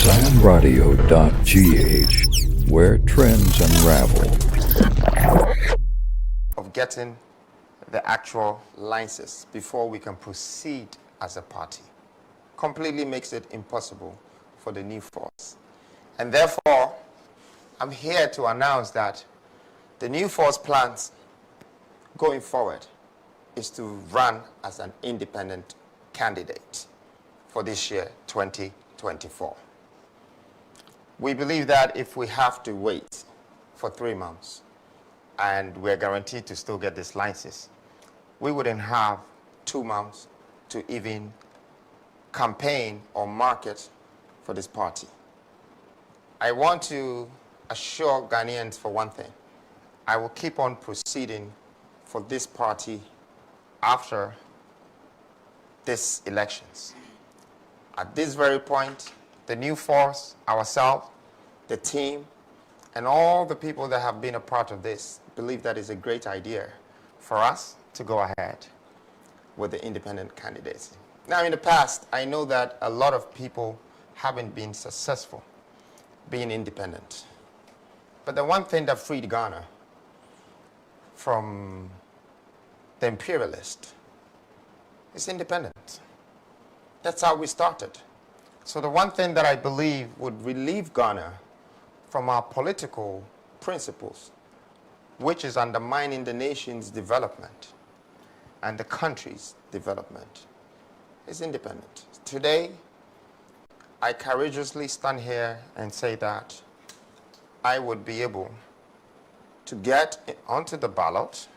ZionRadio.gh, where trends unravel. Of getting the actual licenses before we can proceed as a party completely makes it impossible for the new force. And therefore, I'm here to announce that the new force plans going forward is to run as an independent candidate for this year, 2024. We believe that if we have to wait for 3 months and we're guaranteed to still get this license, we wouldn't have 2 months to even campaign or market for this party. I want to assure Ghanaians for one thing. I will keep on proceeding for this party after these elections. At this very point, the new force, ourselves, the team, and all the people that have been a part of this believe that is a great idea for us to go ahead with the independent candidacy. Now, in the past, I know that a lot of people haven't been successful being independent. But the one thing that freed Ghana from the imperialist is independence. That's how we started. So the one thing that I believe would relieve Ghana from our political principles, which is undermining the nation's development and the country's development, is independence. Today, I courageously stand here and say that I would be able to get onto the ballot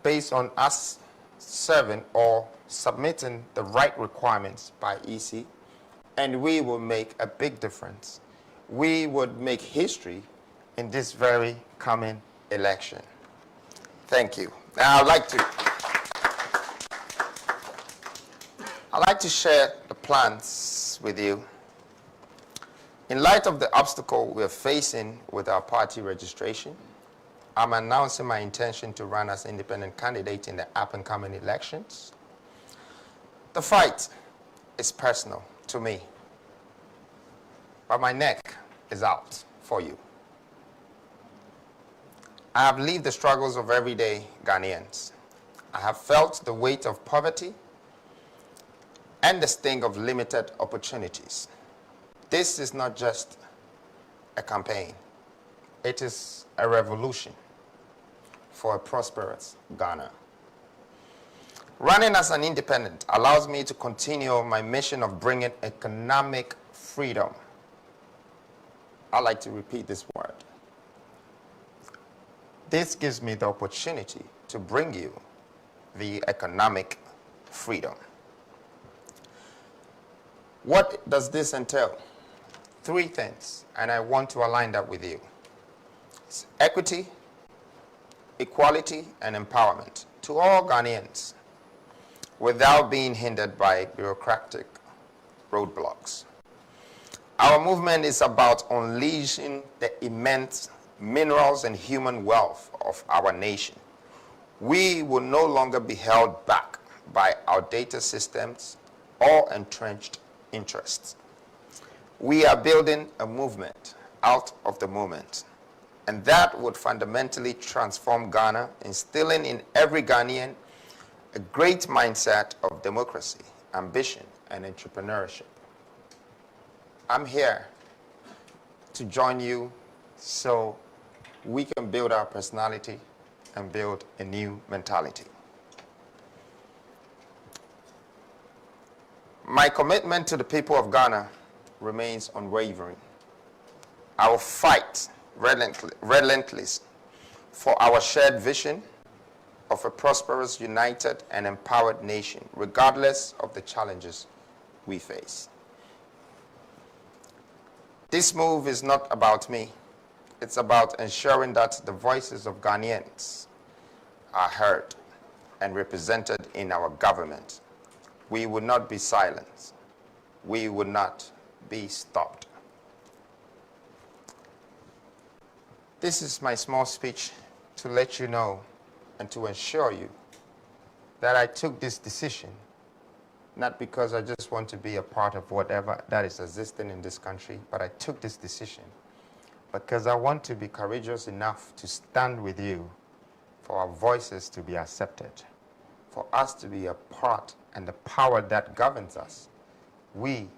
based on us serving or submitting the right requirements by EC, and we will make a big difference. We would make history in this very coming election. Thank you. Now I'd like to share the plans with you. In light of the obstacle we're facing with our party registration, I'm announcing my intention to run as independent candidate in the up-and-coming elections. The fight is personal to me, but my neck is out for you. I have lived the struggles of everyday Ghanaians. I have felt the weight of poverty and the sting of limited opportunities. This is not just a campaign. It is a revolution for a prosperous Ghana. Running as an independent allows me to continue my mission of bringing economic freedom. I like to repeat this word. This gives me the opportunity to bring you the economic freedom. What does this entail? 3 things, and I want to align that with you. It's equity, equality, and empowerment to all Ghanaians without being hindered by bureaucratic roadblocks. Our movement is about unleashing the immense minerals and human wealth of our nation. We will no longer be held back by outdated systems or entrenched interests. We are building a movement out of the moment, and that would fundamentally transform Ghana, instilling in every Ghanaian a great mindset of democracy, ambition, and entrepreneurship. I'm here to join you so we can build our personality and build a new mentality. My commitment to the people of Ghana remains unwavering. I will fight relentlessly for our shared vision of a prosperous, united, and empowered nation, regardless of the challenges we face. This move is not about me. It's about ensuring that the voices of Ghanaians are heard and represented in our government. We will not be silenced. We will not be stopped. This is my small speech to let you know and to assure you that I took this decision not because I just want to be a part of whatever that is existing in this country, but I took this decision because I want to be courageous enough to stand with you for our voices to be accepted, for us to be a part and the power that governs us. We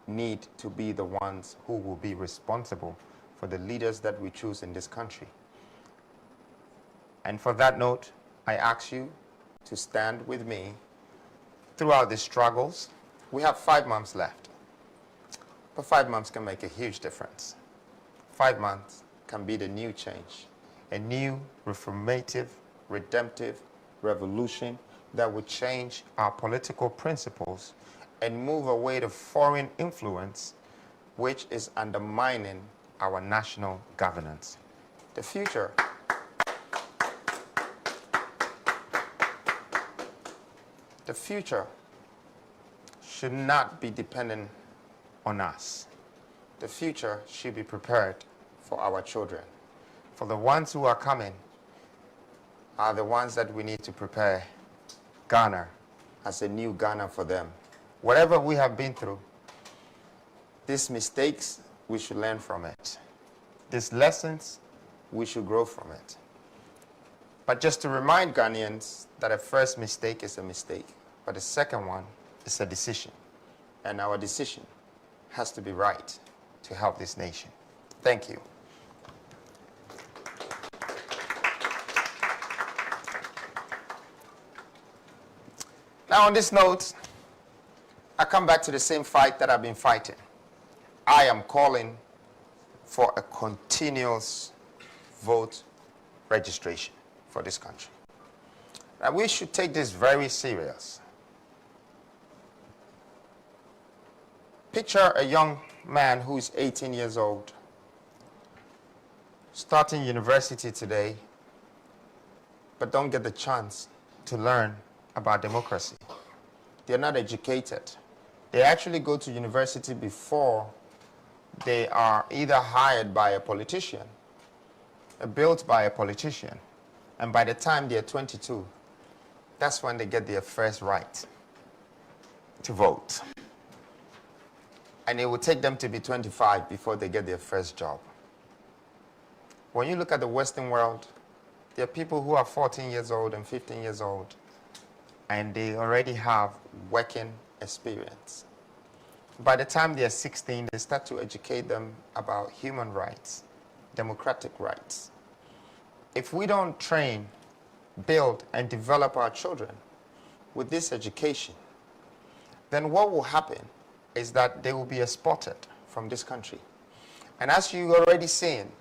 need to be the ones who will be responsible for the leaders that we choose in this country. And for that note, I ask you to stand with me throughout these struggles. We have 5 months left, but 5 months can make a huge difference. 5 months can be the new change, a new reformative, redemptive revolution that would change our political principles and move away to foreign influence, which is undermining our national governance. The future should not be dependent on us. The future should be prepared for our children. For the ones who are coming are the ones that we need to prepare Ghana as a new Ghana for them. Whatever we have been through, these mistakes, we should learn from it. These lessons, we should grow from it. But just to remind Ghanaians that a first mistake is a mistake, but the second one is a decision. And our decision has to be right to help this nation. Thank you. Now on this note, I come back to the same fight that I've been fighting. I am calling for a continuous vote registration for this country. Now we should take this very serious. Picture a young man who is 18 years old, starting university today, but don't get the chance to learn about democracy. They're not educated. They actually go to university before they are either hired by a politician, built by a politician, and by the time they're 22, that's when they get their first right to vote. And it will take them to be 25 before they get their first job. When you look at the Western world, there are people who are 14 years old and 15 years old, and they already have working experience. By the time they're 16, they start to educate them about human rights, democratic rights. If we don't train, build, and develop our children with this education, then what will happen is that they will be exported from this country. And as you already seen,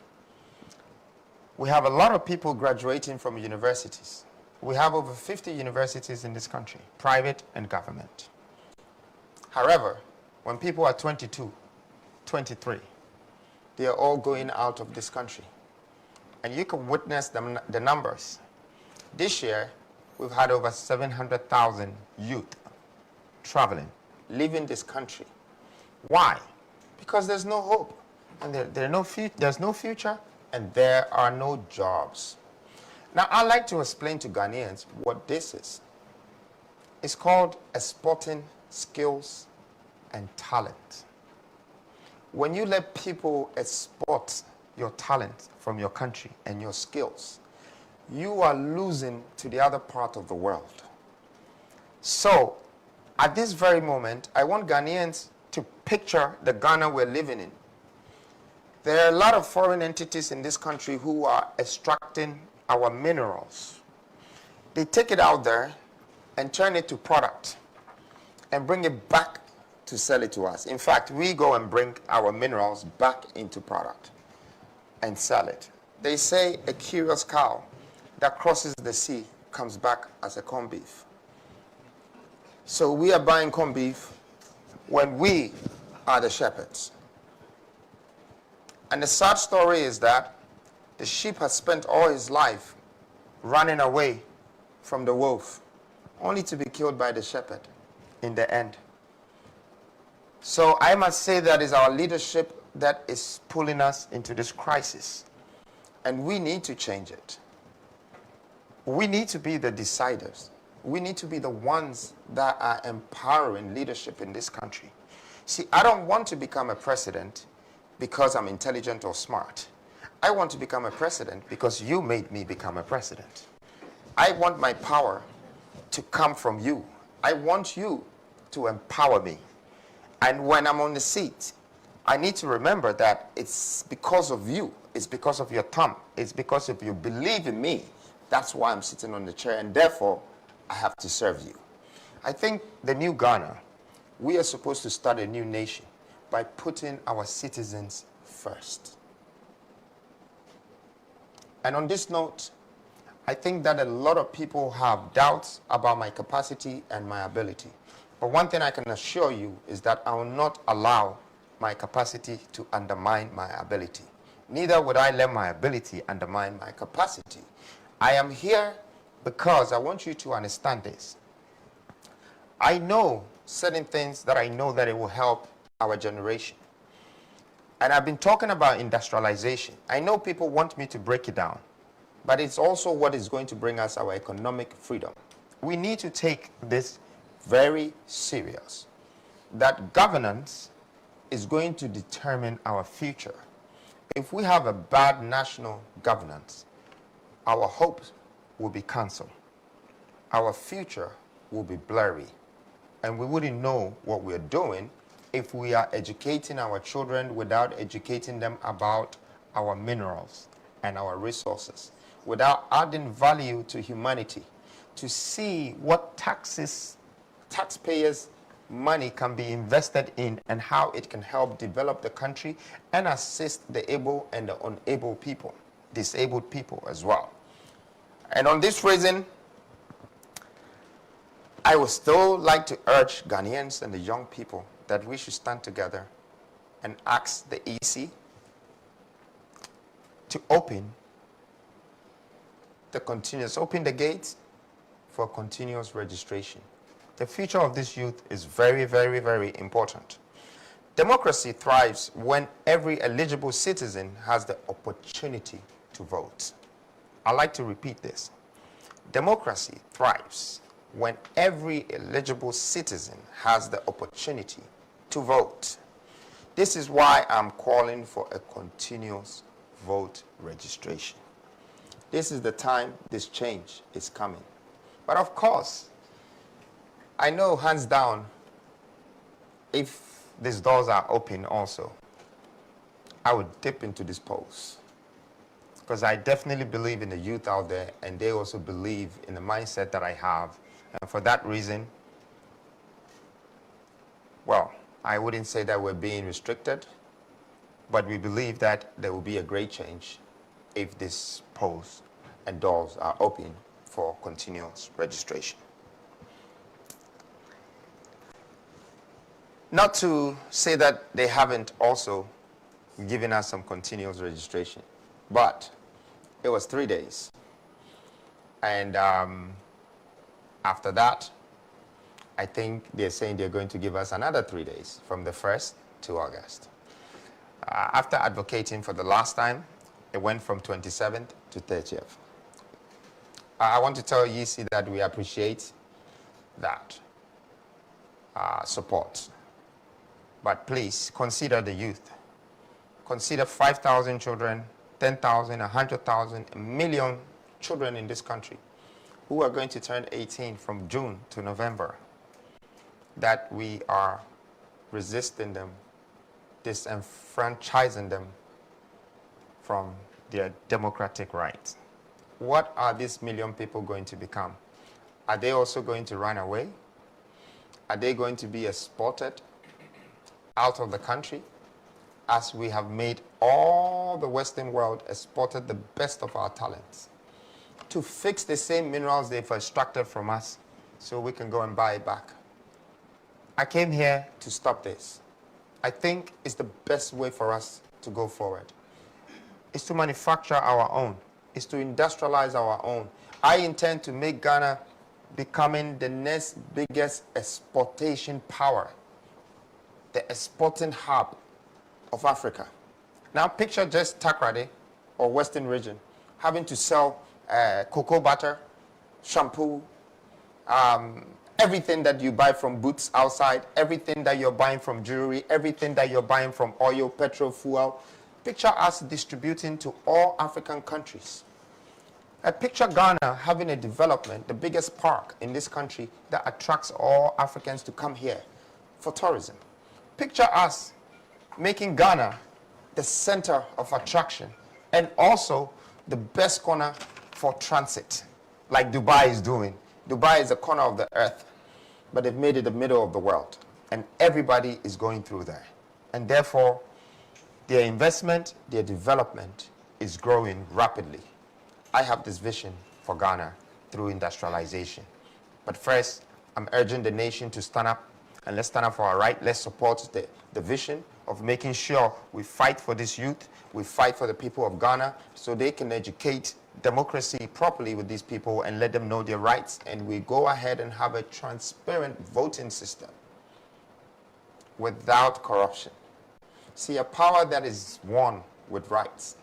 we have a lot of people graduating from universities. We have over 50 universities in this country, private and government. However, when people are 22, 23, they are all going out of this country. And you can witness the numbers. This year, we've had over 700,000 youth traveling, leaving this country. Why? Because there's no hope, and there's no future, and there are no jobs. Now, I'd like to explain to Ghanaians what this is. It's called exporting skills and talent. When you let people export your talent from your country and your skills, you are losing to the other part of the world. So, at this very moment, I want Ghanaians to picture the Ghana we're living in. There are a lot of foreign entities in this country who are extracting our minerals. They take it out there and turn it to product and bring it back to sell it to us. In fact, we go and bring our minerals back into product and sell it. They say a curious cow that crosses the sea comes back as a corned beef. So we are buying corned beef when we are the shepherds. And the sad story is that the sheep has spent all his life running away from the wolf, only to be killed by the shepherd in the end. So I must say that is our leadership that is pulling us into this crisis. And we need to change it. We need to be the deciders. we need to be the ones that are empowering leadership in this country. See, I don't want to become a president because I'm intelligent or smart. I want to become a president because you made me become a president. I want my power to come from you. I want you to empower me. And when I'm on the seat, I need to remember that it's because of you. It's because of your thumb. It's because of you believe in me. That's why I'm sitting on the chair, and therefore, I have to serve you. I think the new Ghana, we are supposed to start a new nation by putting our citizens first. And on this note, I think that a lot of people have doubts about my capacity and my ability. But one thing I can assure you is that I will not allow my capacity to undermine my ability. Neither would I let my ability undermine my capacity. I am here because I want you to understand this. I know certain things that I know that it will help our generation. And I've been talking about industrialization. I know people want me to break it down, but it's also what is going to bring us our economic freedom. We need to take this very serious, that governance is going to determine our future. If we have a bad national governance, our hopes will be cancelled. Our future will be blurry, and we wouldn't know what we're doing if we are educating our children without educating them about our minerals and our resources, without adding value to humanity, to see what taxpayers' money can be invested in and how it can help develop the country and assist the able and the unable people, disabled people as well. And on this reason, I would still like to urge Ghanaians and the young people that we should stand together and ask the EC to open the gates for continuous registration. The future of this youth is very, very, very important. Democracy thrives when every eligible citizen has the opportunity to vote. I'd like to repeat this. Democracy thrives when every eligible citizen has the opportunity to vote. This is why I'm calling for a continuous vote registration. This is the time this change is coming. But of course, I know hands down, if these doors are open also, I would dip into this polls. Because I definitely believe in the youth out there, and they also believe in the mindset that I have. And for that reason, well, I wouldn't say that we're being restricted, but we believe that there will be a great change if these polls and doors are open for continuous registration. Not to say that they haven't also given us some continuous registration, but it was 3 days. And after that, I think they're saying they're going to give us another 3 days from the 1st to August. After advocating for the last time, it went from 27th to 30th. I want to tell YC that we appreciate that support. But please consider the youth. Consider 5,000 children, 10,000, 100,000, a million children in this country who are going to turn 18 from June to November, that we are resisting them, disenfranchising them from their democratic rights. What are these million people going to become? Are they also going to run away? Are they going to be exported out of the country, as we have made all the Western world exported the best of our talents to fix the same minerals they've extracted from us so we can go and buy it back? I came here to stop this. I think it's the best way for us to go forward. It's to manufacture our own. It's to industrialize our own. I intend to make Ghana becoming the next biggest exportation power, the exporting hub of Africa. Now picture just Takrady or Western region having to sell cocoa butter, shampoo, Everything that you buy from booths outside, everything that you're buying from jewelry, everything that you're buying from oil, petrol, fuel. Picture us distributing to all African countries. Picture Ghana having a development, the biggest park in this country that attracts all Africans to come here for tourism. Picture us making Ghana the center of attraction and also the best corner for transit, like Dubai is doing. Dubai is a corner of the earth, but they've made it the middle of the world, and everybody is going through there. And therefore, their investment, their development is growing rapidly. I have this vision for Ghana through industrialization. But first, I'm urging the nation to stand up, and let's stand up for our right. Let's support the vision of making sure we fight for this youth, we fight for the people of Ghana so they can educate democracy properly with these people and let them know their rights, and we go ahead and have a transparent voting system without corruption. See, a power that is won with rights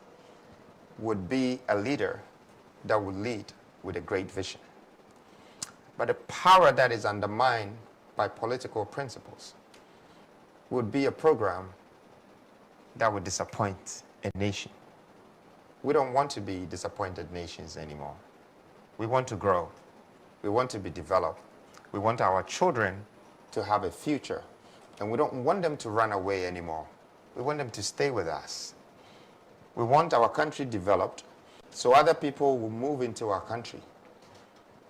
would be a leader that would lead with a great vision. But a power that is undermined by political principles would be a program that would disappoint a nation. We don't want to be disappointed nations anymore. We want to grow. We want to be developed. We want our children to have a future. And we don't want them to run away anymore. We want them to stay with us. We want our country developed so other people will move into our country.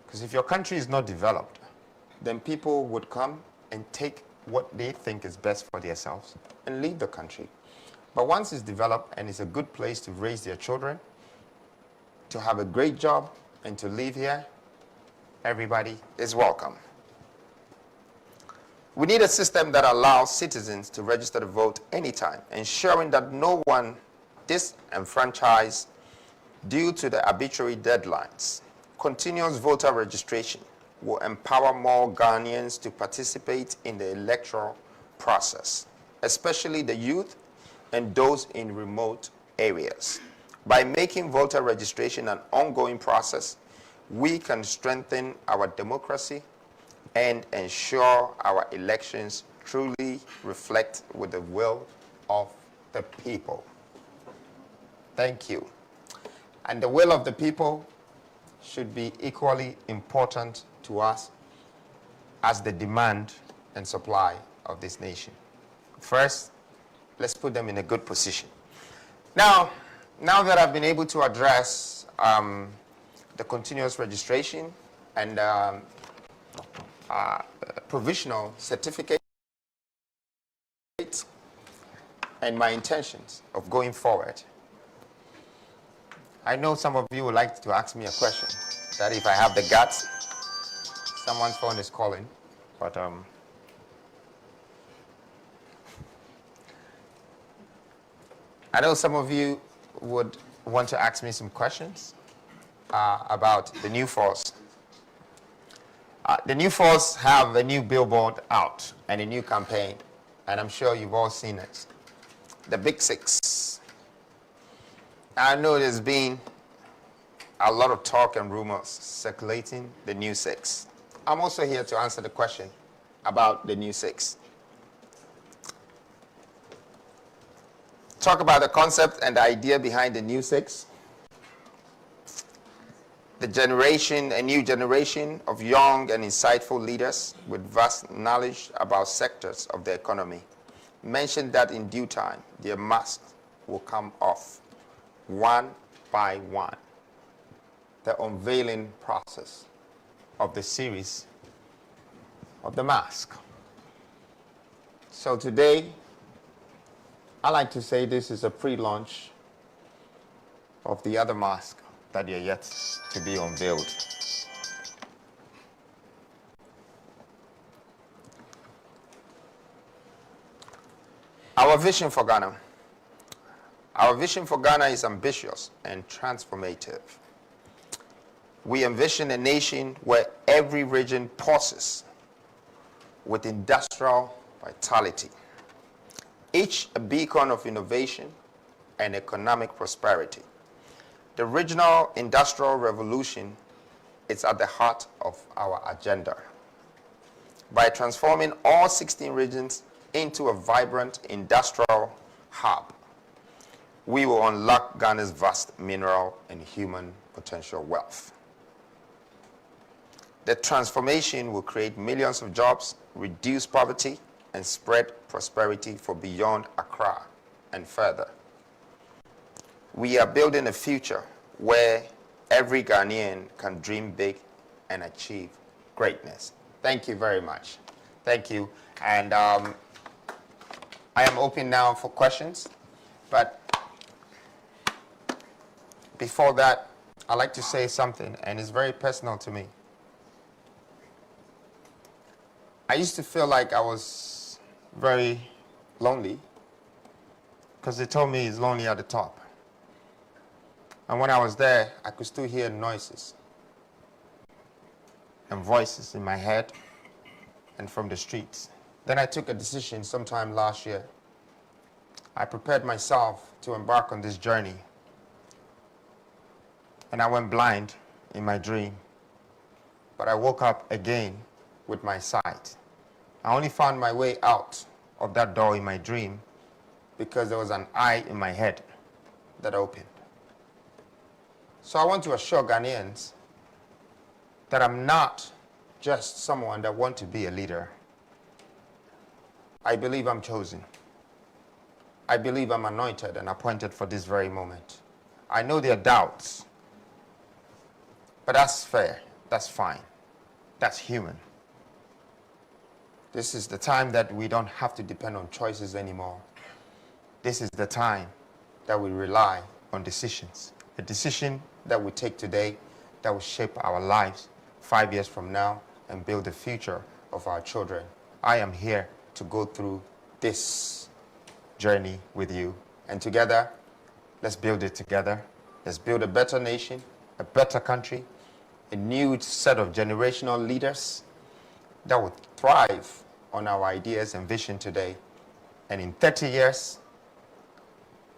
Because if your country is not developed, then people would come and take what they think is best for themselves and leave the country. But once it's developed and it's a good place to raise their children, to have a great job, and to live here, everybody is welcome. We need a system that allows citizens to register to vote anytime, ensuring that no one disenfranchised due to the arbitrary deadlines. Continuous voter registration will empower more Ghanaians to participate in the electoral process, especially the youth and those in remote areas. By making voter registration an ongoing process, we can strengthen our democracy and ensure our elections truly reflect with the will of the people. Thank you. And the will of the people should be equally important to us as the demand and supply of this nation. First, let's put them in a good position. Now that I've been able to address the continuous registration and provisional certificate and my intentions of going forward, I know some of you would like to ask me a question, that if I have the guts. Someone's phone is calling, but I know some of you would want to ask me some questions about the new force. The new force have a new billboard out and a new campaign, and I'm sure you've all seen it. The Big Six. I know there's been a lot of talk and rumors circulating the new six. I'm also here to answer the question about the new six. Talk about the concept and the idea behind the new six. The generation, a new generation of young and insightful leaders with vast knowledge about sectors of the economy mentioned that in due time, their masks will come off one by one. The unveiling process of the series of the mask. So today, I like to say this is a pre-launch of the other mask that are yet to be unveiled. Our vision for Ghana. Our vision for Ghana is ambitious and transformative. We envision a nation where every region pulses with industrial vitality, each a beacon of innovation and economic prosperity. The regional industrial revolution it's at the heart of our agenda. By transforming all 16 regions into a vibrant industrial hub, we will unlock Ghana's vast mineral and human potential wealth. The transformation will create millions of jobs, reduce poverty, and spread prosperity for beyond Accra and further. We are building a future where every Ghanaian can dream big and achieve greatness. Thank you very much. Thank you. And I am open now for questions, but before that, I'd like to say something, and it's very personal to me. I used to feel like I was very lonely because they told me it's lonely at the top. And when I was there, I could still hear noises and voices in my head and from the streets. Then I took a decision sometime last year. I prepared myself to embark on this journey. And I went blind in my dream. But I woke up again with my sight. I only found my way out of that door in my dream because there was an eye in my head that opened. So I want to assure Ghanaians that I'm not just someone that wants to be a leader. I believe I'm chosen. I believe I'm anointed and appointed for this very moment. I know there are doubts, but that's fair, that's fine, that's human. This is the time that we don't have to depend on choices anymore. This is the time that we rely on decisions. A decision that we take today that will shape our lives 5 years from now and build the future of our children. I am here to go through this journey with you. And together, let's build it together. Let's build a better nation, a better country, a new set of generational leaders that will thrive on our ideas and vision today. And in 30 years,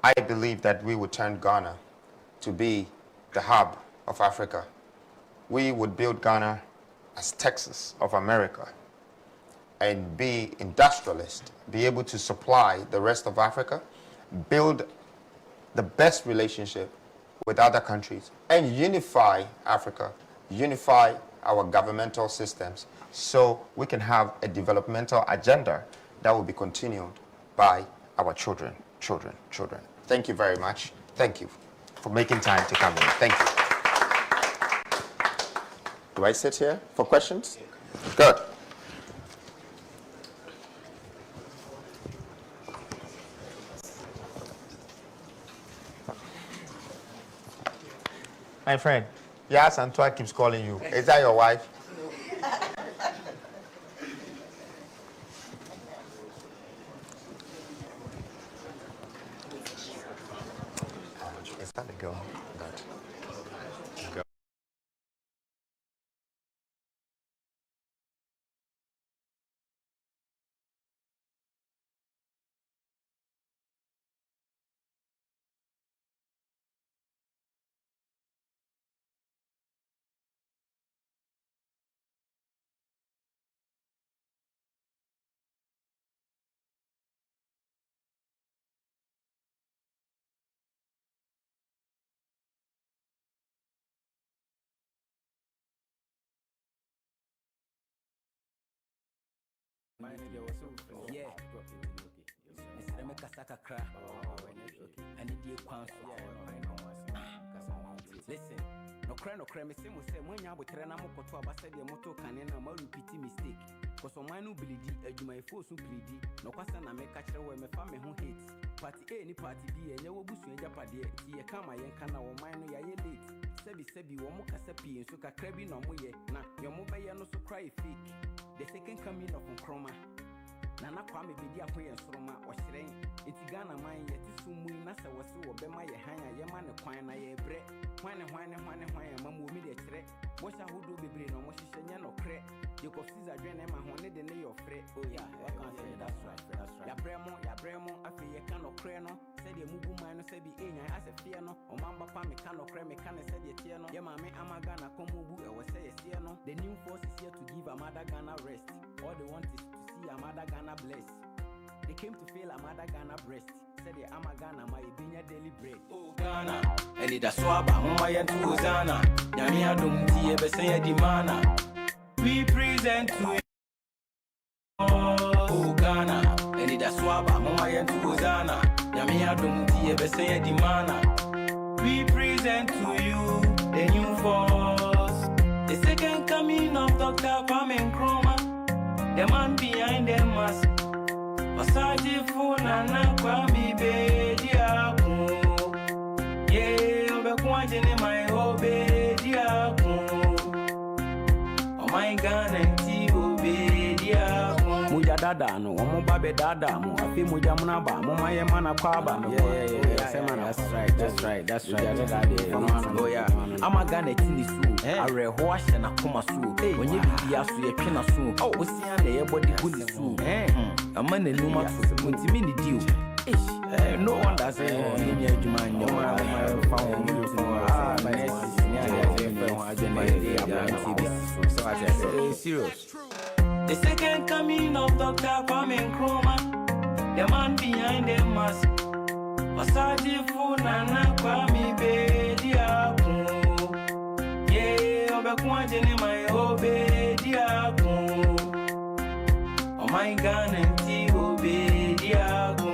I believe that we will turn Ghana to be the hub of Africa. We would build Ghana as Texas of America and be industrialists, be able to supply the rest of Africa, build the best relationship with other countries, and unify Africa, unify our governmental systems so we can have a developmental agenda that will be continued by our children. Thank you very much. Thank you for making time to come in. Thank you. Do I sit here for questions? Good. My friend, yes, Antoine keeps calling you. Is that your wife? Is that the girl? Yeah. Listen, no cry, me say, when you have a trainer, I'm going to have a motor cannon, I'm going to repeat mistake. Because on my new bleedy, you may force to bleedy. No question, I make catch where my family who hates. Party A, any party B, and you will boost in Japan. You come, I can't know mine, you are late. Sebi, one more casapi, and so a crabby no more yet. Now, your mobile no so cry fake. The second coming of Chroma. Nana Kwame Bediako and Sroma was saying, it's Ghana mine yet to soon Nasa was so be my hanya, your man a quine, I bread. When Mamma will meet a threat. What's a hoodoo be brain or what she said, no crack. You go see a dream and honey the lay of fret. Oh, yeah, I can't say that's right. Ya bremo, I feel you cannot crano. Said your movie man, said say be in as a fear no, or mamba pamicano, cremicano said the tiano, Yamame Amagana, Komubu, or say a siano. The new force is here to give Amada Ghana rest. All they want is to see Amada Ghana blessed. They came to feel Amada Ghana breast. Said the Amagana, my binya daily bread. Oh Ghana, and it a swab, Mumaya to Zana, Yamia Dum Tia Besaya Dimana. We present to you. Oh Ghana, and it a swab, Mumaya to Zana, Yamia Dum Tia Besaya Dimana. We present to you the new force. The second coming of Dr. Kwame Nkrumah, the man behind the mask. Masaji Funana Kwame Bediako. Yeah, Obekwajene my Obediako. Oh my God, and Obediako. Muja dada no, Omo babe dada mo. Afi muja munaba, mo maye mana kwaba. Yeah. That's right. Oh yeah. Amagana tinisu. Are hoasha na kuma su. When you be asu ye pina su. Oh, we see ande ye body guli su. A man in Luma to mini deal. No one does say, oh, you man, no one found you to serious. The second coming of Dr. Kwame Nkrumah, the man behind the mask. Masaji Funana Kwame Bediako. Yeah, Obekwajene my Obediako. Oh my God, and Obediako.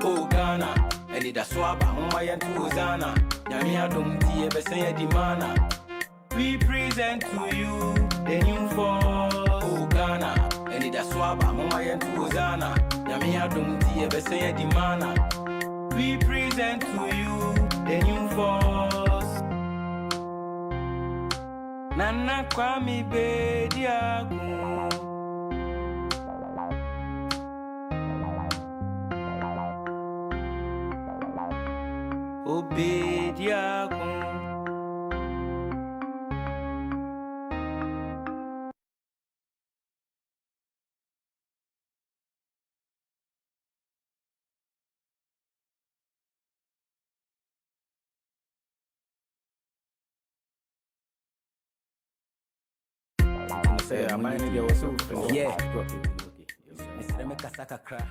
Oh Ghana, and it a swab, Mumaya to Zana, Yamia Dum Tia Besaya Dimana. We present to you the new force. Oh Ghana, and it a swab, Mumaya to Zana, Yamia Dum Tia Besaya Dimana. We present to you the new force. Nana Kwame Bediako. Bediako. Yeah. Mr. Mekasaka crack.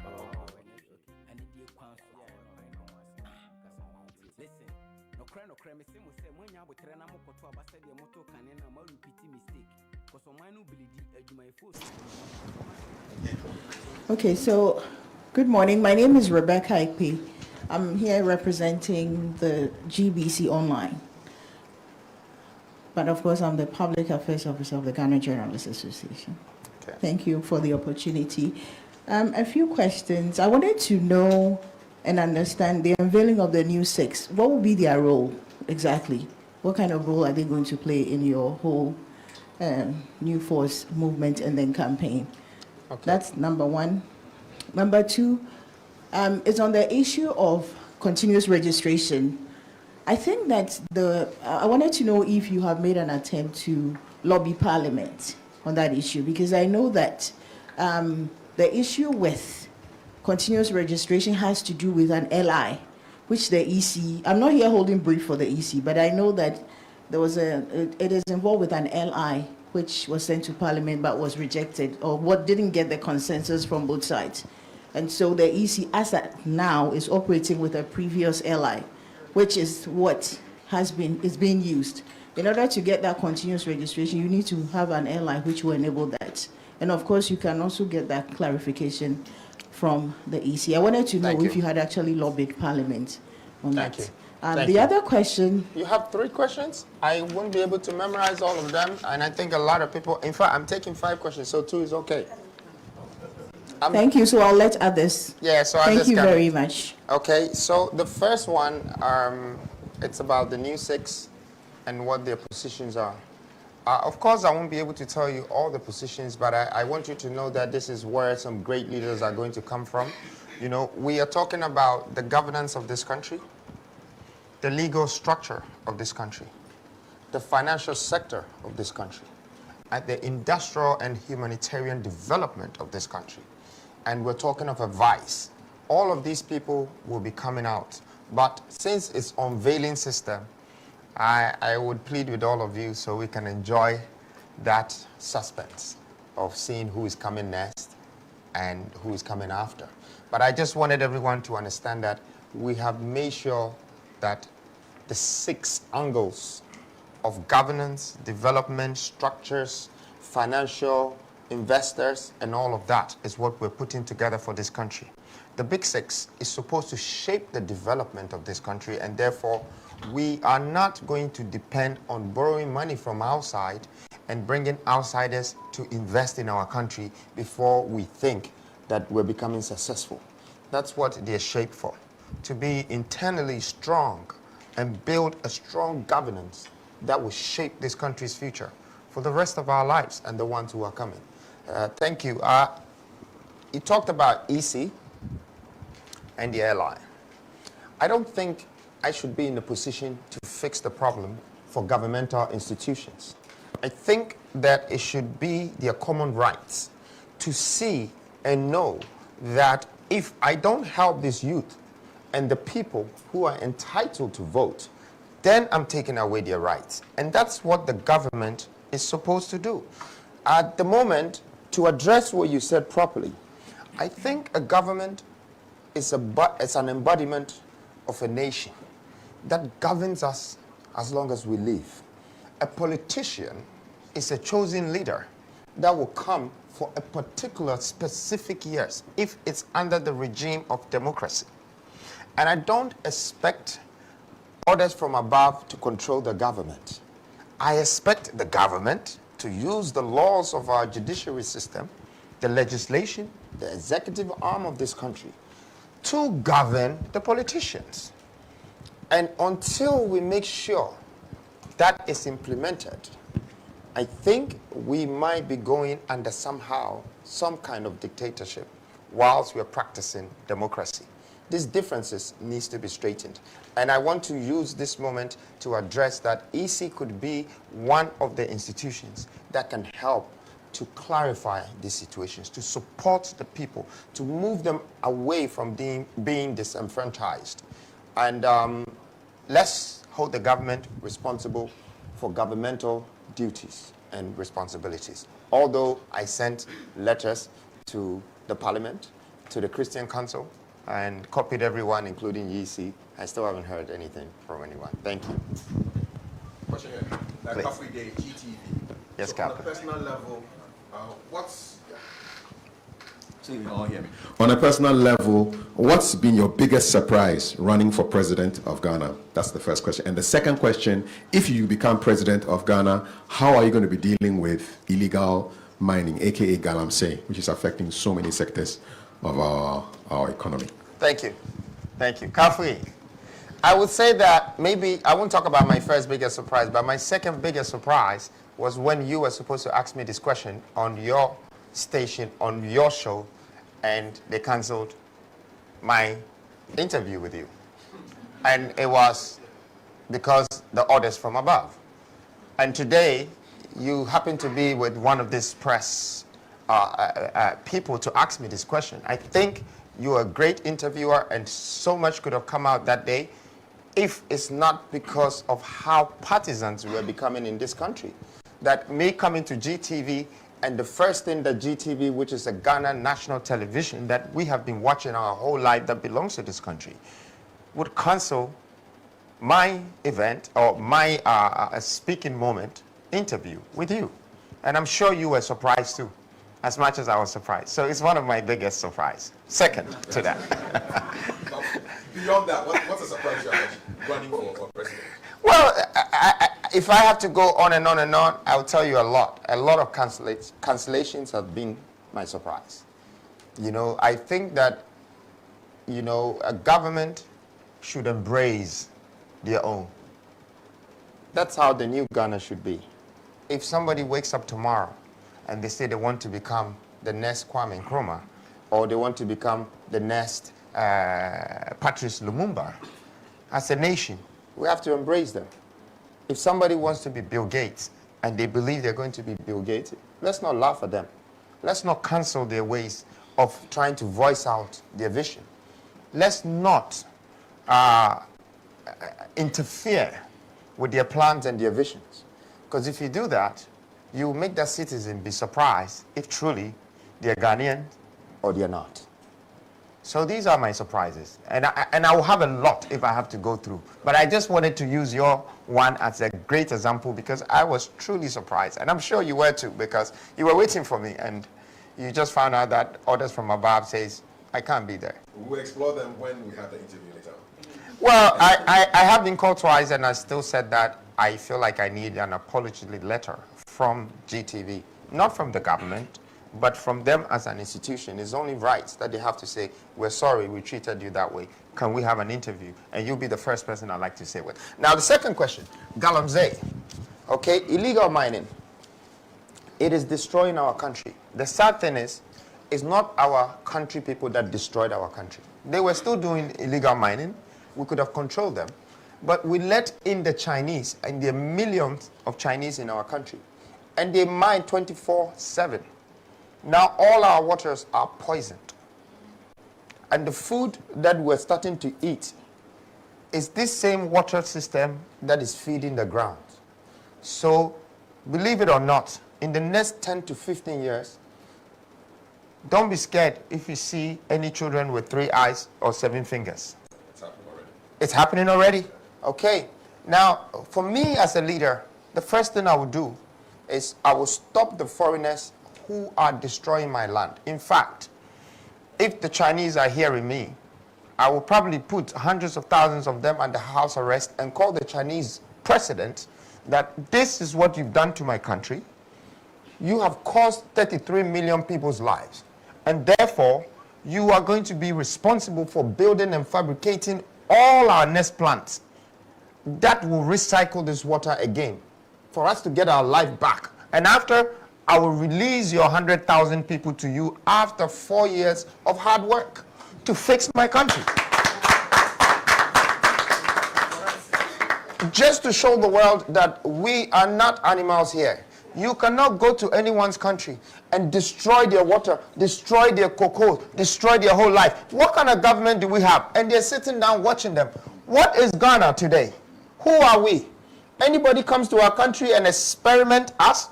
Okay, so good morning. My name is Rebecca Ghpage. I'm here representing the GBC Online. But of course, I'm the Public Affairs Officer of the Ghana Journalists Association. Okay. Thank you for the opportunity. A few questions. I wanted to know and understand the unveiling of the new six. What will be their role exactly? What kind of role are they going to play in your whole New Force movement and then campaign? Okay. That's number one. Number two, is on the issue of continuous registration. I think that I wanted to know if you have made an attempt to lobby Parliament on that issue, because I know that the issue with continuous registration has to do with an LI, which the EC, I'm not here holding brief for the EC, but I know that there was it is involved with an LI, which was sent to Parliament but was rejected, or what didn't get the consensus from both sides. And so the EC, as at now, is operating with a previous LI, which is what is being used. In order to get that continuous registration, you need to have an LI which will enable that. And of course, you can also get that clarification from the EC. I wanted to know if you had actually lobbied Parliament on that. The other question... You have 3 questions? I won't be able to memorize all of them, and I think a lot of people... In fact, I'm taking 5 questions, so 2 is okay. Thank you, so I'll let others... Yeah, so Thank you very much. Okay, so the first one, it's about the new 6 and what their positions are. Of course, I won't be able to tell you all the positions, but I want you to know that this is where some great leaders are going to come from. You know, we are talking about the governance of this country, the legal structure of this country, the financial sector of this country, at the industrial and humanitarian development of this country. And we're talking of a vice. All of these people will be coming out. But since it's unveiling system, I would plead with all of you so we can enjoy that suspense of seeing who is coming next and who is coming after. But I just wanted everyone to understand that we have made sure that the 6 angles of governance, development, structures, financial, investors, and all of that is what we're putting together for this country. The Big 6 is supposed to shape the development of this country, and therefore we are not going to depend on borrowing money from outside and bringing outsiders to invest in our country before we think that we're becoming successful. That's what they're shaped for, to be internally strong and build a strong governance that will shape this country's future for the rest of our lives and the ones who are coming. Thank you. You talked about EC and the airline. I don't think I should be in a position to fix the problem for governmental institutions. I think that it should be their common rights to see and know that if I don't help this youth and the people who are entitled to vote, then I'm taking away their rights. And that's what the government is supposed to do. At the moment, to address what you said properly, I think a government is an embodiment of a nation that governs us as long as we live. A politician is a chosen leader that will come for a particular specific years if it's under the regime of democracy. And I don't expect orders from above to control the government. I expect the government to use the laws of our judiciary system, the legislation, the executive arm of this country, to govern the politicians. And until we make sure that is implemented, I think we might be going under somehow some kind of dictatorship whilst we're practicing democracy. These differences needs to be straightened. And I want to use this moment to address that EC could be one of the institutions that can help to clarify these situations, to support the people, to move them away from being disenfranchised. And let's hold the government responsible for governmental duties and responsibilities. Although I sent letters to the Parliament, to the Christian Council, and copied everyone, including EC, I still haven't heard anything from anyone. Thank you. Question here. Like Every Day, GTV. Yes, so Captain. On a personal level, so you can all hear me. On a personal level, what's been your biggest surprise running for president of Ghana? That's the first question. And the second question, if you become president of Ghana, how are you going to be dealing with illegal mining, aka galamsey, which is affecting so many sectors of our economy? Thank you. Thank you. Kafui, I would say that maybe, I won't talk about my first biggest surprise, but my second biggest surprise was when you were supposed to ask me this question on your station, on your show, and they canceled my interview with you. And it was because the orders from above. And today, you happen to be with one of these press people to ask me this question. I think you're a great interviewer, and so much could have come out that day if it's not because of how partisans we're becoming in this country. That me coming to GTV, and the first thing that GTV, which is a Ghana national television that we have been watching our whole life that belongs to this country, would cancel my event or my speaking moment interview with you. And I'm sure you were surprised too, as much as I was surprised. So it's one of my biggest surprise. Second to that. Beyond that, what's a surprise you're running for president? Well, if I have to go on and on and on, I'll tell you a lot. A lot of cancellations have been my surprise. You know, I think that, you know, a government should embrace their own. That's how the new Ghana should be. If somebody wakes up tomorrow and they say they want to become the next Kwame Nkrumah, or they want to become the next Patrice Lumumba, as a nation, we have to embrace them. If somebody wants to be Bill Gates, and they believe they're going to be Bill Gates, let's not laugh at them. Let's not cancel their ways of trying to voice out their vision. Let's not interfere with their plans and their visions. Because if you do that, you make that citizen be surprised if truly they're Ghanaian or they're not. So these are my surprises. And I will have a lot if I have to go through. But I just wanted to use your one as a great example because I was truly surprised. And I'm sure you were too, because you were waiting for me and you just found out that orders from above says, I can't be there. We'll explore them when we have the interview later. Well, I have been called twice and I still said that I feel like I need an apology letter from GTV, not from the government, but from them as an institution. It's only right that they have to say, we're sorry we treated you that way. Can we have an interview? And you'll be the first person I'd like to say with. Now, the second question, Galamsey, okay, illegal mining. It is destroying our country. The sad thing is, it's not our country people that destroyed our country. They were still doing illegal mining. We could have controlled them. But we let in the Chinese, and there are millions of Chinese in our country. And they mine 24/7. Now all our waters are poisoned. And the food that we're starting to eat is this same water system that is feeding the ground. So, believe it or not, in the next 10 to 15 years, don't be scared if you see any children with 3 eyes or 7 fingers. It's happening already. It's happening already? Okay. Now, for me as a leader, the first thing I would do is I will stop the foreigners who are destroying my land. In fact, if the Chinese are hearing me, I will probably put hundreds of thousands of them under house arrest and call the Chinese president that this is what you've done to my country. You have caused 33 million people's lives. And therefore, you are going to be responsible for building and fabricating all our nest plants that will recycle this water again for us to get our life back. And after, I will release your 100,000 people to you after 4 years of hard work to fix my country. Just to show the world that we are not animals here. You cannot go to anyone's country and destroy their water, destroy their cocoa, destroy their whole life. What kind of government do we have? And they're sitting down watching them. What is Ghana today? Who are we? Anybody comes to our country and experiment us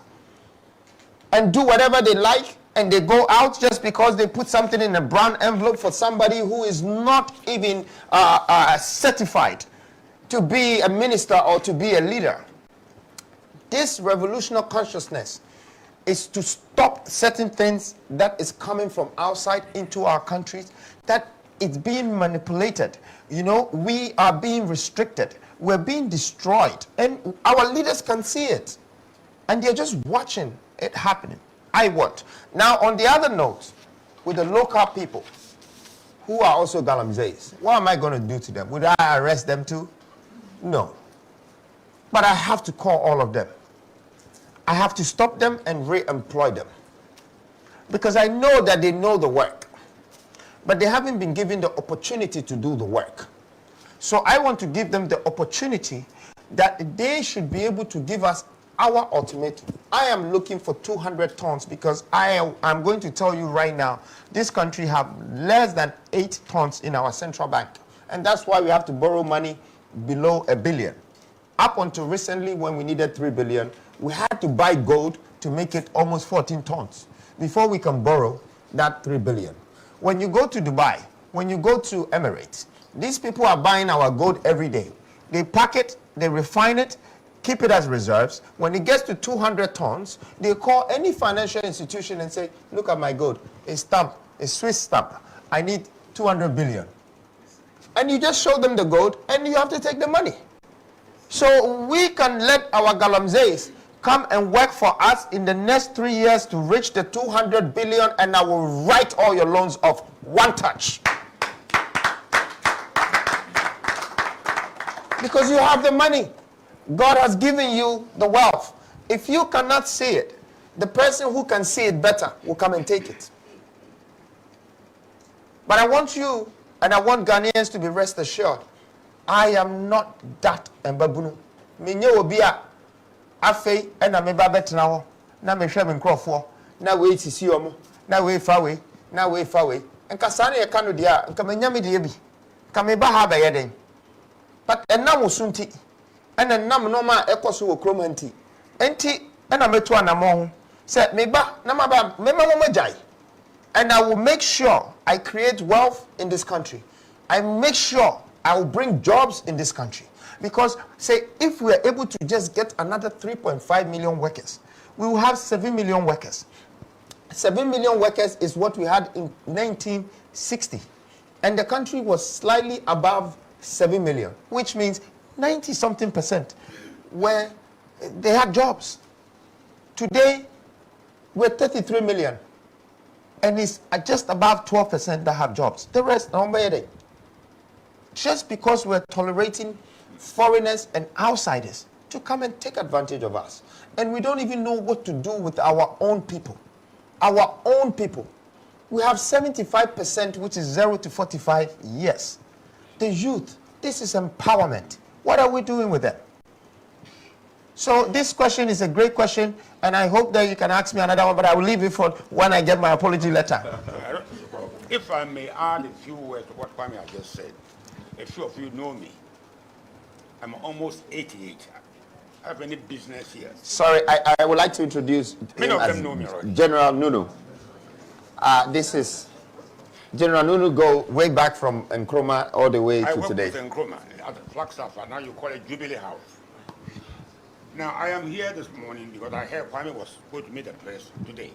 and do whatever they like and they go out just because they put something in a brown envelope for somebody who is not even certified to be a minister or to be a leader. This revolutionary consciousness is to stop certain things that is coming from outside into our countries, that it's being manipulated. You know, we are being restricted. We're being destroyed. And our leaders can see it. And they're just watching it happening. I want. Now, on the other note, with the local people who are also Galamseys, what am I going to do to them? Would I arrest them too? No. But I have to call all of them. I have to stop them and re-employ them. Because I know that they know the work. But they haven't been given the opportunity to do the work. So I want to give them the opportunity that they should be able to give us our ultimatum. I am looking for 200 tons because I'm going to tell you right now, this country have less than 8 tons in our central bank. And that's why we have to borrow money below $1 billion. Up until recently, when we needed 3 billion, we had to buy gold to make it almost 14 tons before we can borrow that 3 billion. When you go to Dubai, when you go to Emirates, these people are buying our gold every day. They pack it, they refine it, keep it as reserves. When it gets to 200 tons, they call any financial institution and say, look at my gold, it's stamped, it's Swiss stamp. I need 200 billion. And you just show them the gold and you have to take the money. So we can let our Galamseys come and work for us in the next 3 years to reach the 200 billion, and I will write all your loans off one touch. Because you have the money. God has given you the wealth. If you cannot see it, the person who can see it better will come and take it. But I want you, and I want Ghanaians to be rest assured, I am not that Mbabunu. Afe ena me ba betena ho na me hwe me nkrofo na we sisi omo na we fa we na we fa we enka sa na ye ka no dia enka manya me de bi ka me ba ha ba ye den but enam osunti ena nam no ma ekoso wo kromanti enti ena metu anamo ho se me ba na ma ba me ma mo majai and I will make sure I create wealth in this country. I make sure I will bring jobs in this country. Because, say, if we are able to just get another 3.5 million workers, we will have 7 million workers. 7 million workers is what we had in 1960. And the country was slightly above 7 million, which means 90-something% where they had jobs. Today, we're 33 million. And it's just above 12% that have jobs. The rest, just because we're tolerating foreigners and outsiders to come and take advantage of us. And we don't even know what to do with our own people. Our own people. We have 75%, which is 0 to 45 years. The youth, this is empowerment. What are we doing with them? So this question is a great question, and I hope that you can ask me another one, but I will leave it for when I get my apology letter. If I may add a few words to what Kwame has just said. A few of you know me. I'm almost 88. I have any business here. Sorry, I would like to introduce many of them know me already. General Nunu. This is General Nunu, go way back from Nkrumah all the way to today. I work with Nkrumah at Flagstaff, and now you call it Jubilee House. Now, I am here this morning because I heard Kwame was going to meet the press today.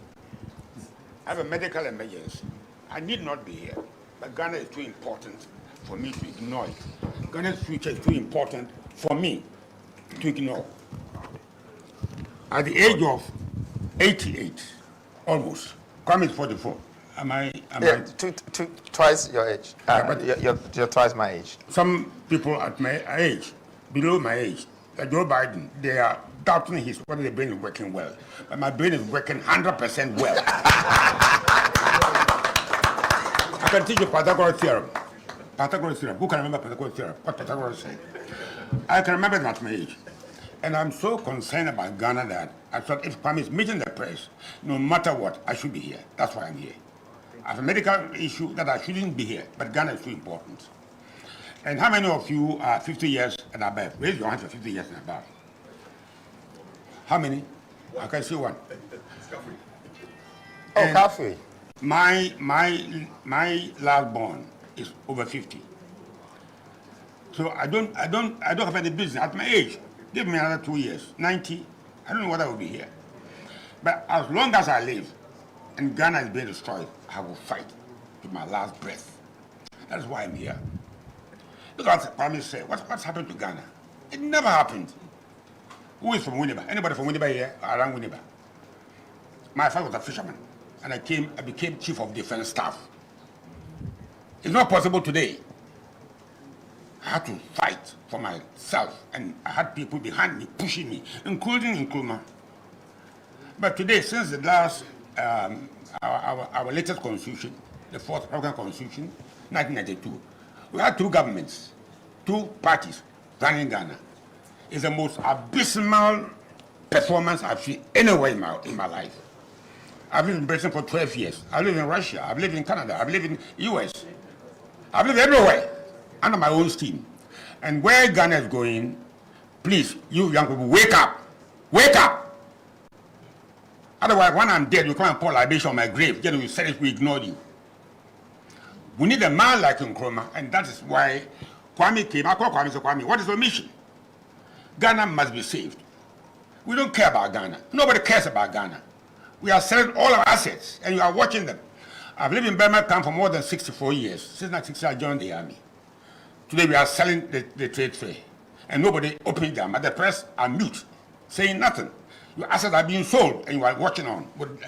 I have a medical emergency. I need not be here, but Ghana is too important for me to ignore it. Ghana's future is too important for me to ignore. At the age of 88, almost, Kwame is 44. Am I? Twice your age. You're twice my age. Some people at my age, below my age, like Joe Biden, they are doubting whether the brain is working well. But my brain is working 100% well. I can teach you Pythagoras theorem. Pythagoras theorem. Who can remember Pythagoras theorem? What Pythagoras said? I can remember that at my age. And I'm so concerned about Ghana that I thought if Kwame is meeting the press, no matter what, I should be here. That's why I'm here. I have a medical issue that I shouldn't be here, but Ghana is too important. And how many of you are 50 years and above? Raise your hands for 50 years and above. How many? I can see one. Oh, Kafi. My last born is over 50. So I don't have any business at my age. Give me another 2 years, 90. I don't know whether I will be here. But as long as I live and Ghana is being destroyed, I will fight to my last breath. That's why I'm here. Look at what Kwame said. What's happened to Ghana? It never happened. Who is from Winneba? Anybody from Winneba here? Around Winneba? My father was a fisherman, and I became chief of defense staff. It's not possible today. I had to fight for myself, and I had people behind me pushing me, including Nkrumah. But today, since the last, our latest constitution, the fourth African Constitution, 1992, we had two governments, two parties running Ghana. It's the most abysmal performance I've seen anywhere in my life. I've lived in Britain for 12 years. I've lived in Russia. I've lived in Canada. I've lived in the US. I've lived everywhere under my own steam. And where Ghana is going, please, you young people, wake up. Wake up. Otherwise, when I'm dead, you come and pour libation on my grave. Then we said it, we ignored you. We need a man like Nkrumah, and that is why Kwame came. I call Kwame, so Kwame, what is your mission? Ghana must be saved. We don't care about Ghana. Nobody cares about Ghana. We are selling all our assets, and you are watching them. I've lived in Birmingham for more than 64 years. Since 1960, I joined the army. Today, we are selling the trade fair, and nobody opening them. But the press are mute, saying nothing. Your assets are being sold, and you are watching on. With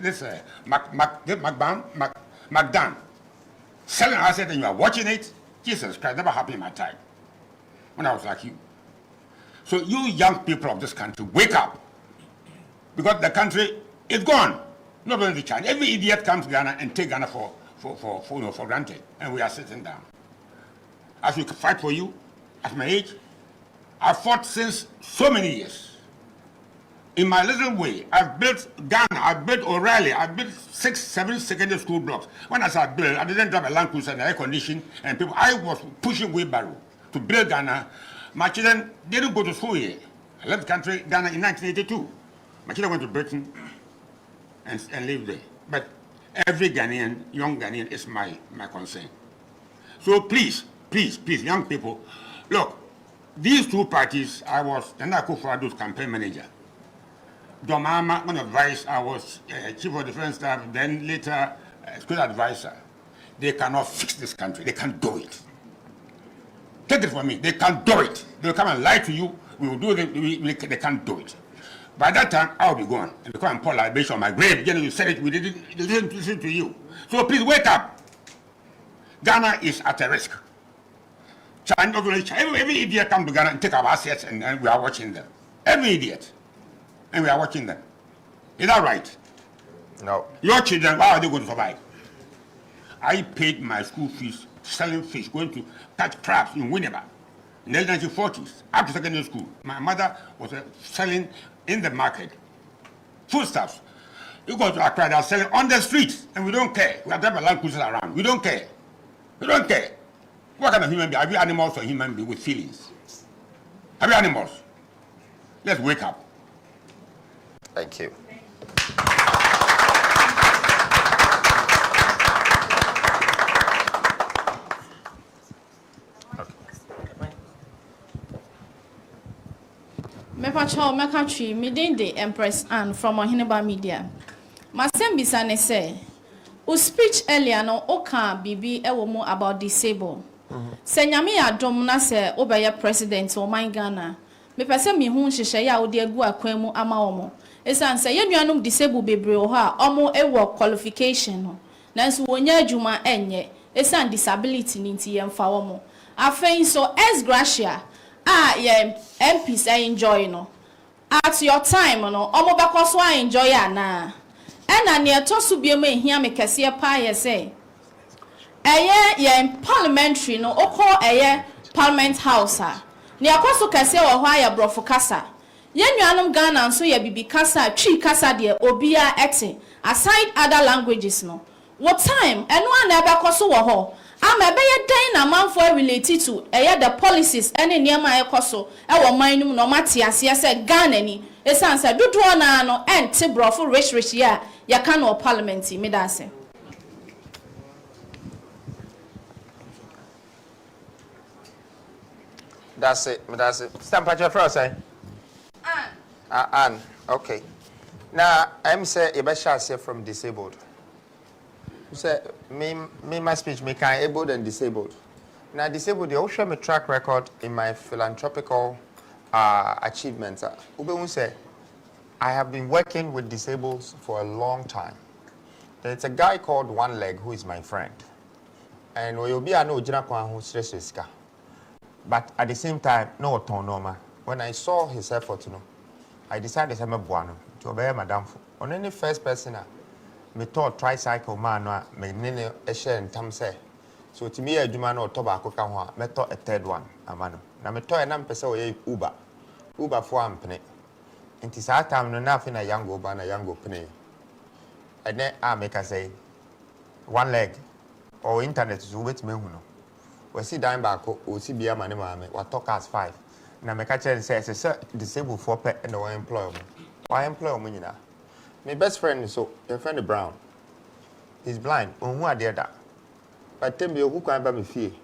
this McDan. Selling assets and you are watching it, Jesus Christ, never happened in my time when I was like you. So you young people of this country, wake up. Because the country is gone. Not only China. Every idiot comes to Ghana and take Ghana for granted. And we are sitting down. I should fight for you at my age. I've fought since so many years. in my little way, I've built Ghana, I've built O'Reilly, I've built 6, 7 secondary school blocks. When I said build, I didn't drive a Land Cruiser and air conditioning, and people, I was pushing wheelbarrow to build Ghana. My children didn't go to school here. I left the country, Ghana, in 1982. My children went to Britain and lived there. But every Ghanaian, young Ghanaian, is my concern. So please, young people, look, these two parties, I was Nana Akufo-Addo's campaign manager. Domama, one of vice, I was chief of defense staff, then later special advisor. They cannot fix this country. They can't do it. Take it from me. They can't do it. They'll come and lie to you. We will do it. They can't do it. By that time, I'll be gone. And because I'm Paul libation on my grave, you said it, we didn't listen to you. So please wake up. Ghana is at a risk. China, every idiot come to Ghana and take our assets, and we are watching them. Every idiot. And we are watching them. Is that right? No. Your children, how are they going to survive? I paid my school fees selling fish, going to catch crabs in Winneba in the 1940s, up to secondary school. My mother was selling in the market foodstuffs. You go to Accra, they're selling on the streets, and we don't care. We are driving Land Cruisers around. We don't care. We don't care. What kind of human being? Are we animals or human beings with feelings? Are we animals? Let's wake up. Thank you. Mepacho Makachi, Midin the Empress Anne from Ohineba Media. Masembisa ne say, u speech earlier no oka bibi ewomo about disabled. Senyami adom na se obeye president o man Ghana. Mepese mi hu nhihye ya odi agu akwan mu ama omo. Esan se yenuanom disabled bebre o ha omo ewo qualification no. Nanso wonya adwuma enye. Esan disability ni nti yemfa omo. Afein so ex gratia ye MPs I enjoy no. At your time no omo bekoso I enjoy ana. Ena ne to so biemu ehia me kese pa ye say. Ye parliamentary no oko parliament house ha. Ne akoso kese wo ho aye brofo kasa. Ye nuanom Ghana nso ye bibi kasa twi kasa de obia ete aside other languages no. What time eno ana bekoso wo ho. Ama be ye den na manfo related to the policies ene niema ekoso e wo man num no mate ase se Ghana ni esan se dodo na no ente brofo rich ya ka no parliament me da se. That's it. Stamp at your first, eh? Anne. Okay. Now, I'm say Ibesha from disabled. You say me my speech me can able and disabled. Now disabled, they all show me track record in my philanthropical achievements. Ube say I have been working with disabled for a long time. There's a guy called One Leg who is my friend, and we will be a no who stress. But at the same time, no autonomy. When I saw his effort, I decided to obey Madame. On any first person, me thought tricycle man, me nene a share in tam say. So to me, a human or tobacco can me thought a third one, a man. Now me thought a number say Uber for ampene. It is our time no nothing a young go ban a young go penny. And then I make a say One Leg or internet is wait me who. We see down back, we see be a man, what talk as 5. Now, my catcher says, sir, disabled for pet and no employer. Why employer me now? My best friend is so, your friend Brown. He's blind, who are there that. But tell me who can buy me fee.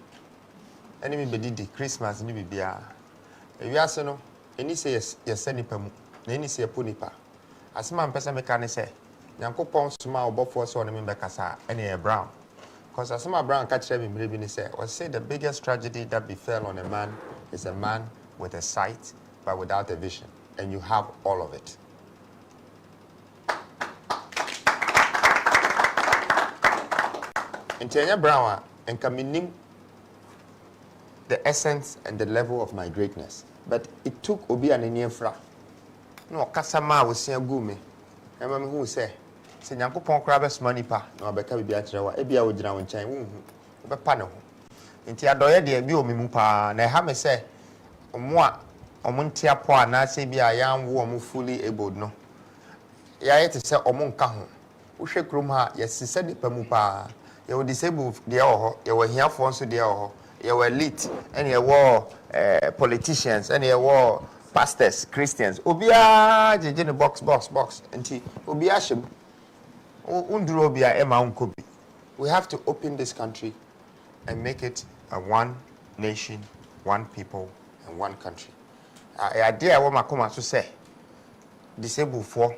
Enemy be Christmas, and you be a. If you ask no, any say yes, send it, any say a punipa. As man person mechanic say, Yanko Pons smile above for so on him back as any Brown. Because as my Brown catch me, maybe say, was say the biggest tragedy that befell on a man is a man with a sight but without a vision, and you have all of it. In Tanya Brown, and coming the essence and the level of my greatness, but it took Obi and Infra. No, Kasama was saying gumi. And mammy who say. Se Nyankopon krabes money pa na obeka bibia kirewa ebia wo gina wo nchen wo be pa ne ho nti adoye de bi o memu pa na ha me se omo a omuntia po na se bia ya nwo omu fully able no ya yete se omunka ho wohwe krom ha yesise nipa mu pa ye disable de ho ye wa hiafo nso de ho ye wa elite and ye wa politicians and ye wa pastors Christians obia jeje ne box nti obia shem unduro obia ema unkobi. We have to open this country and make it a one nation, one people, and one country. Idea what makoma to say disabled for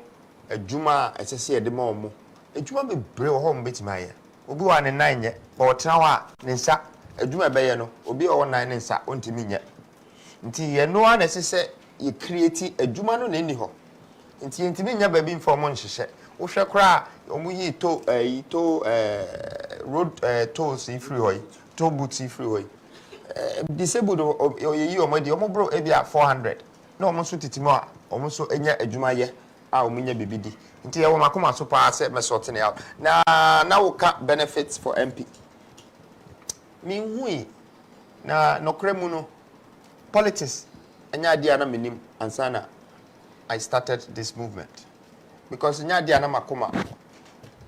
a juma as I say the more a juma be brave home bit my obi 1 and 9 yet but now ninsa a juma bayano obi 1 9 ninsa unti minya until you know one as I say you create a juma no any ho until you minya baby for months. Osha kra omuyi to road tolls free way toll boots free way disabled oyi omodi omobro e bia 400 na omoso titimo omoso enya adwuma ye a omunya bibidi nti ye wo makoma so pa se me sort ne out na wo ka benefits for MP mi hui na nokremu no politics enya dia na menim ansana I started this movement. Because nya dia na makoma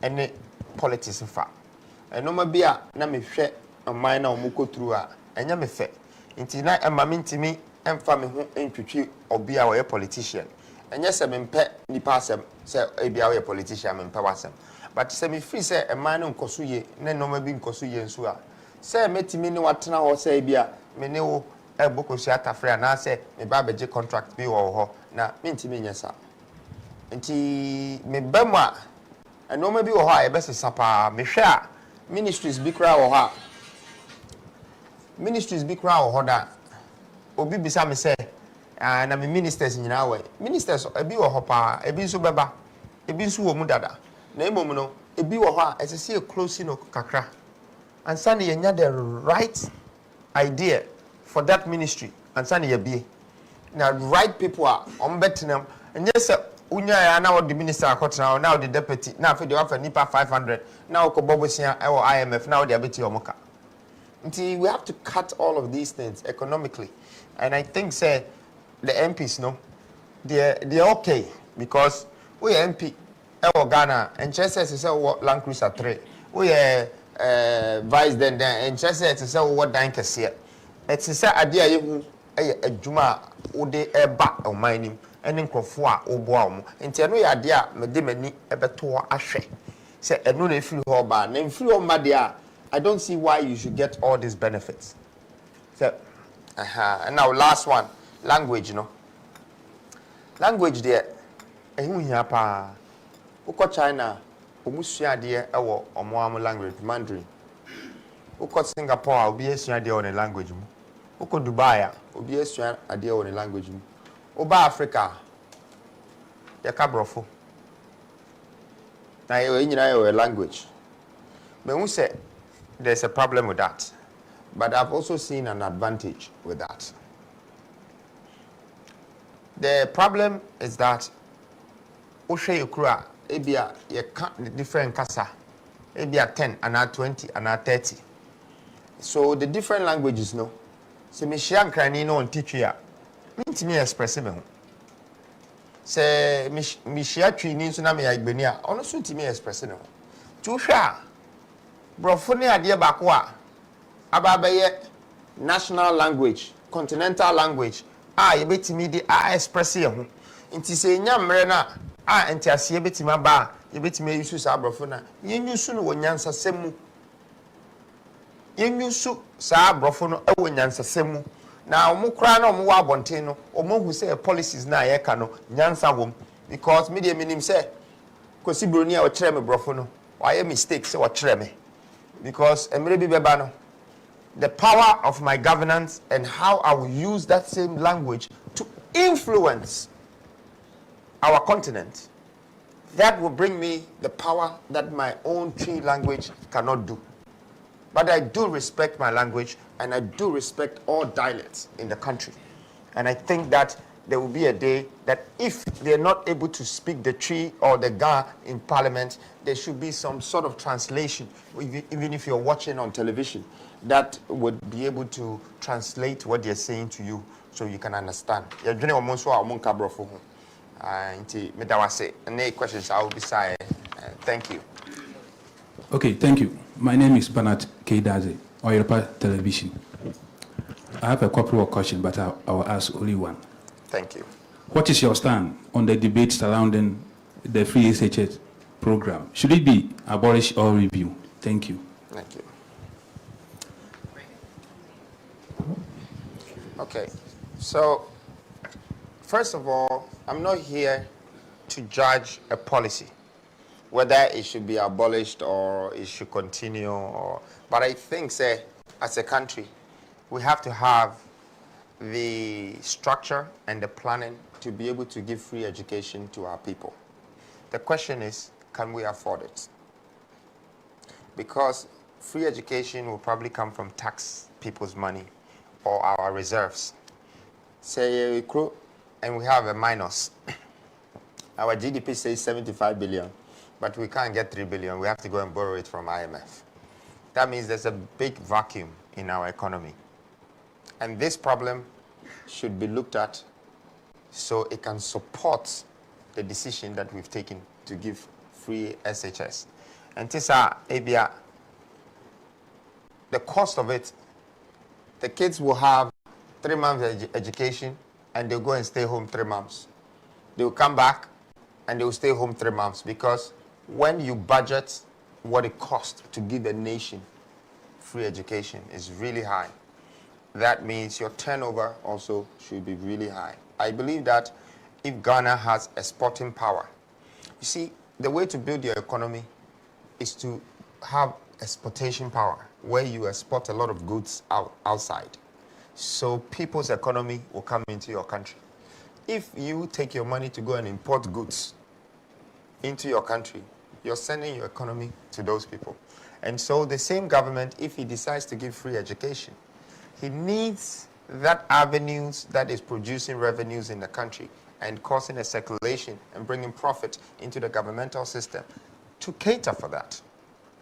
ene politics fa enoma bia na mehwe aman na omuko through a enya me fe nti na emma ntimi emfa me ho entwetwe obi a wo politician enye se me mpe nipa asem se ebia wo politician me mpe wasem but se me free se eman no nkoso ye na enoma bi nkoso ye nso a se metimi ni watena ho se ebia me ne wo ebokosi atafre na se me ba beje contract bi wo ho na me ntimi nyesa nti me bema enoma bi wo ha e besesa pa me hwe a ministries bi kra wo ha da obi bisa me say na me ministers nyina we ministers ebi wo ho pa ebi nso beba ebi nso wo mu dada na emom no ebi wo ho a esese e close no kakra and sane ye nya the right idea for that ministry and sane ye bie na right people are on betenam and yes unya ya na wo the minister akotena now the deputy na afi de wafa nipa 500 now ko bobosia e wo IMF now the abeti omoka nti we have to cut all of these things economically and I think say the MPs no they're okay because we MP e wo Ghana and chese say what Land Cruiser 3 we vice then and chese say what dan kese it say ade ayehu adwuma wo de eba omanim ene nkrofo a oboa omo enti eno ya de a mede mani ebeto ahwe se eno na efiri ho ba na efiri ho ma de a I don't see why you should get all these benefits. So and now last one, language, you know. Language there ehu hia pa uko China omusua de e wo omo language Mandarin. Uko Singapore obi esua de on language mu. Uko Dubai obi esua ade on language mu. Oba Africa ya kabrofo na yo nyina yo language me hu say there's a problem with that but I've also seen an advantage with that. The problem is that ohwe yekura ebia ye ka different kasa ebia 10 and 20 and 30 so the different languages no se me hia nkrani no on teach ya me express me ho se me hia twini nso na me agbani a ono so timi express no tu hwa brofo ne ade ba ko a ababaye national language continental language ye betimi de express ye ho nti se nya mre na enti ase ye betimi ba ye betimi yusu sa brofo na yenyusu no wonyansa semu yenyusu sa brofo no e wonyansa semu na omukra na omwo abonten no omohu say policies na ye ka no nyansa wom because media minim say kosi broni a o kire me brofo no why mistake say o kire me because emre bi beba no the power of my governance and how I will use that same language to influence our continent that will bring me the power that my own tree language cannot do. But I do respect my language and I do respect all dialects in the country. And I think that there will be a day that if they're not able to speak the Tree or the Ga in Parliament, there should be some sort of translation, even if you're watching on television, that would be able to translate what they're saying to you so you can understand. You're doing almost what I'm cabro for. Any questions I will be saying. Thank you. Okay, thank you. My name is Bernard K. Daze, Oyerpa Television. I have a couple of questions, but I will ask only one. Thank you. What is your stand on the debate surrounding the free SHS program? Should it be abolished or reviewed? Thank you. Thank you. Okay, so first of all, I'm not here to judge a policy, whether it should be abolished or it should continue. But I think, say, as a country, we have to have the structure and the planning to be able to give free education to our people. The question is, can we afford it? Because free education will probably come from tax people's money or our reserves. Say, and we have a minus. Our GDP says 75 billion, but we can't get 3 billion. We have to go and borrow it from IMF. That means there's a big vacuum in our economy. And this problem should be looked at so it can support the decision that we've taken to give free SHS. And Tisa, Abia, the cost of it, the kids will have 3 months education and they'll go and stay home 3 months. They'll come back and they'll stay home 3 months, because when you budget what it costs to give a nation free education is really high. That means your turnover also should be really high. I believe that if Ghana has exporting power, you see, the way to build your economy is to have exportation power, where you export a lot of goods outside. So people's economy will come into your country. If you take your money to go and import goods into your country, you're sending your economy to those people. And so the same government, if he decides to give free education, he needs that avenues that is producing revenues in the country and causing a circulation and bringing profit into the governmental system to cater for that.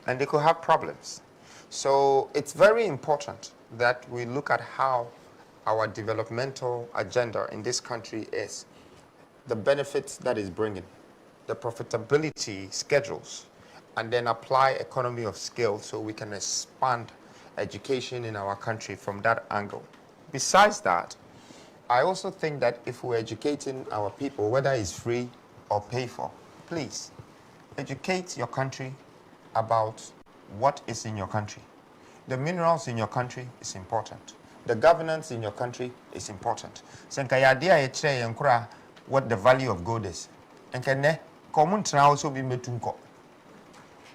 And they could have problems. So it's very important that we look at how our developmental agenda in this country is, the benefits that is bringing, the profitability schedules, and then apply economy of scale so we can expand education in our country from that angle. Besides that, I also think that if we're educating our people, whether it's free or pay for, please educate your country about what is in your country. The minerals in your country is important. The governance in your country is important. What the value of gold is. And can common also be metunko.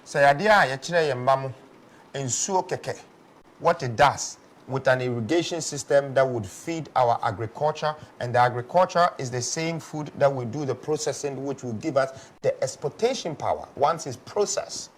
Say idea what it does with an irrigation system that would feed our agriculture, and the agriculture is the same food that will do the processing, which will give us the exportation power once it's processed.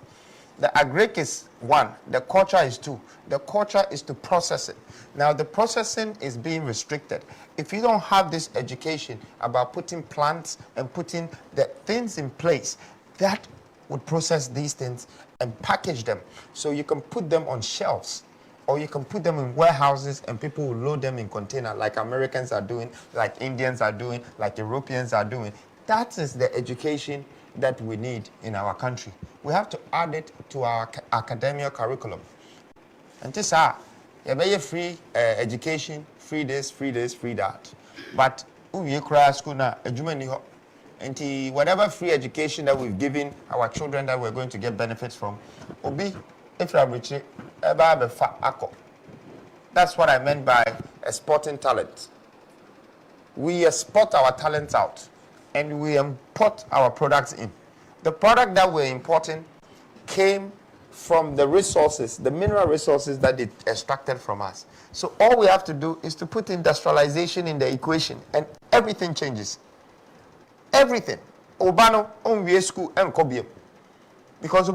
The agric is 1, the culture is 2. The culture is to process it. Now the processing is being restricted. If you don't have this education about putting plants and putting the things in place that would process these things and package them so you can put them on shelves, or you can put them in warehouses and people will load them in containers like Americans are doing, like Indians are doing, like Europeans are doing. That is the education that we need in our country. We have to add it to our academic curriculum. And this is free education, free this, free this, free that. But we cry school now, and whatever free education that we've given our children that we're going to get benefits from, obi if that's what I meant by exporting talent. We export our talents out and we import our products in. The product that we're importing came from the resources, the mineral resources that they extracted from us. So all we have to do is to put industrialization in the equation and everything changes. Everything. Obano, on school, and Kobe. Because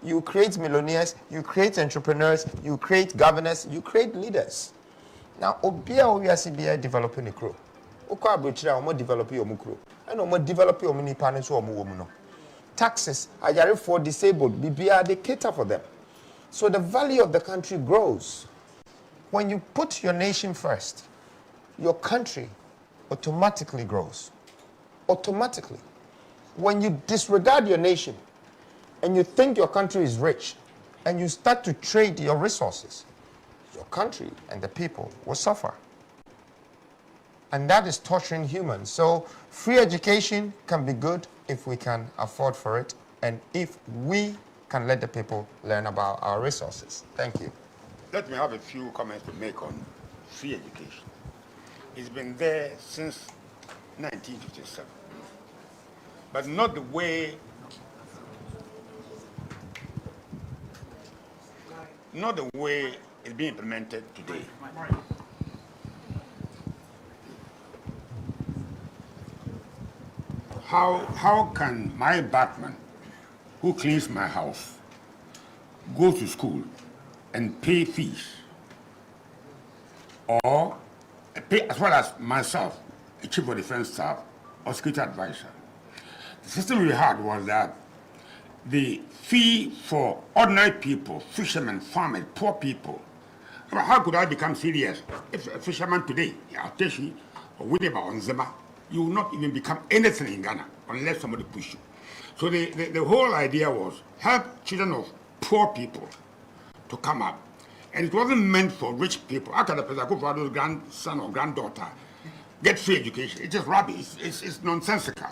you create millionaires, you create entrepreneurs, you create governors, you create leaders. Now, Obia developing a crew. Oka Butcher, or more develop your mukro, and more develop your mini panels or more. Taxes are for disabled, BBR, they cater for them. So the value of the country grows. When you put your nation first, your country automatically grows. Automatically. When you disregard your nation and you think your country is rich and you start to trade your resources, your country and the people will suffer. And that is torturing humans. So free education can be good if we can afford for it and if we can let the people learn about our resources. Thank you. Let me have a few comments to make on free education. It's been there since 1957, but not the way it's being implemented today. How can my batman who cleans my house go to school and pay fees, or pay as well as myself, a chief of defense staff or security advisor? The system we had was that the fee for ordinary people, fishermen, farmers, poor people. How could I become serious if a fisherman today, Ateshi or Winneba or Nzema, you will not even become anything in Ghana unless somebody push you. So the whole idea was help children of poor people to come up. And it wasn't meant for rich people. How can a President's grandson or granddaughter get free education? It's just rubbish. It's nonsensical.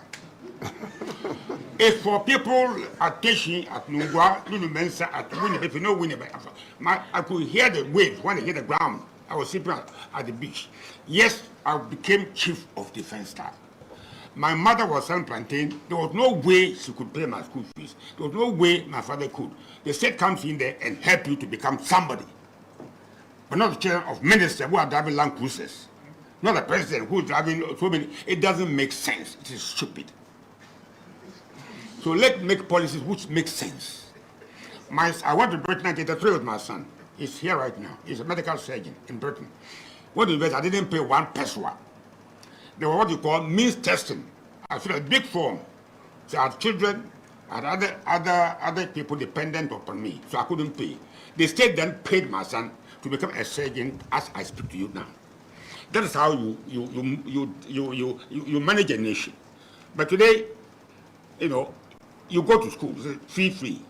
It's for people at Teshi, at Nungwa, Lulumensa, at Winneba. If you know Winneba, I could hear the waves when they hit the ground. I was sleeping at the beach. Yes, I became chief of defense staff. My mother was selling plantain. There was no way she could pay my school fees. There was no way my father could. The state comes in there and help you to become somebody. But not the children of ministers who are driving Land Cruisers. Not the president who is driving so many. It doesn't make sense. It is stupid. So let's make policies which make sense. I went to Britain in 1983 with my son. He's here right now. He's a medical surgeon in Britain. What is I didn't pay 1 peso. They were what you call means testing. I filled a big form. So I had children, I had other people dependent upon me, so I couldn't pay. The state then paid my son to become a surgeon as I speak to you now. That is how you manage a nation. But today, you know, you go to school, free.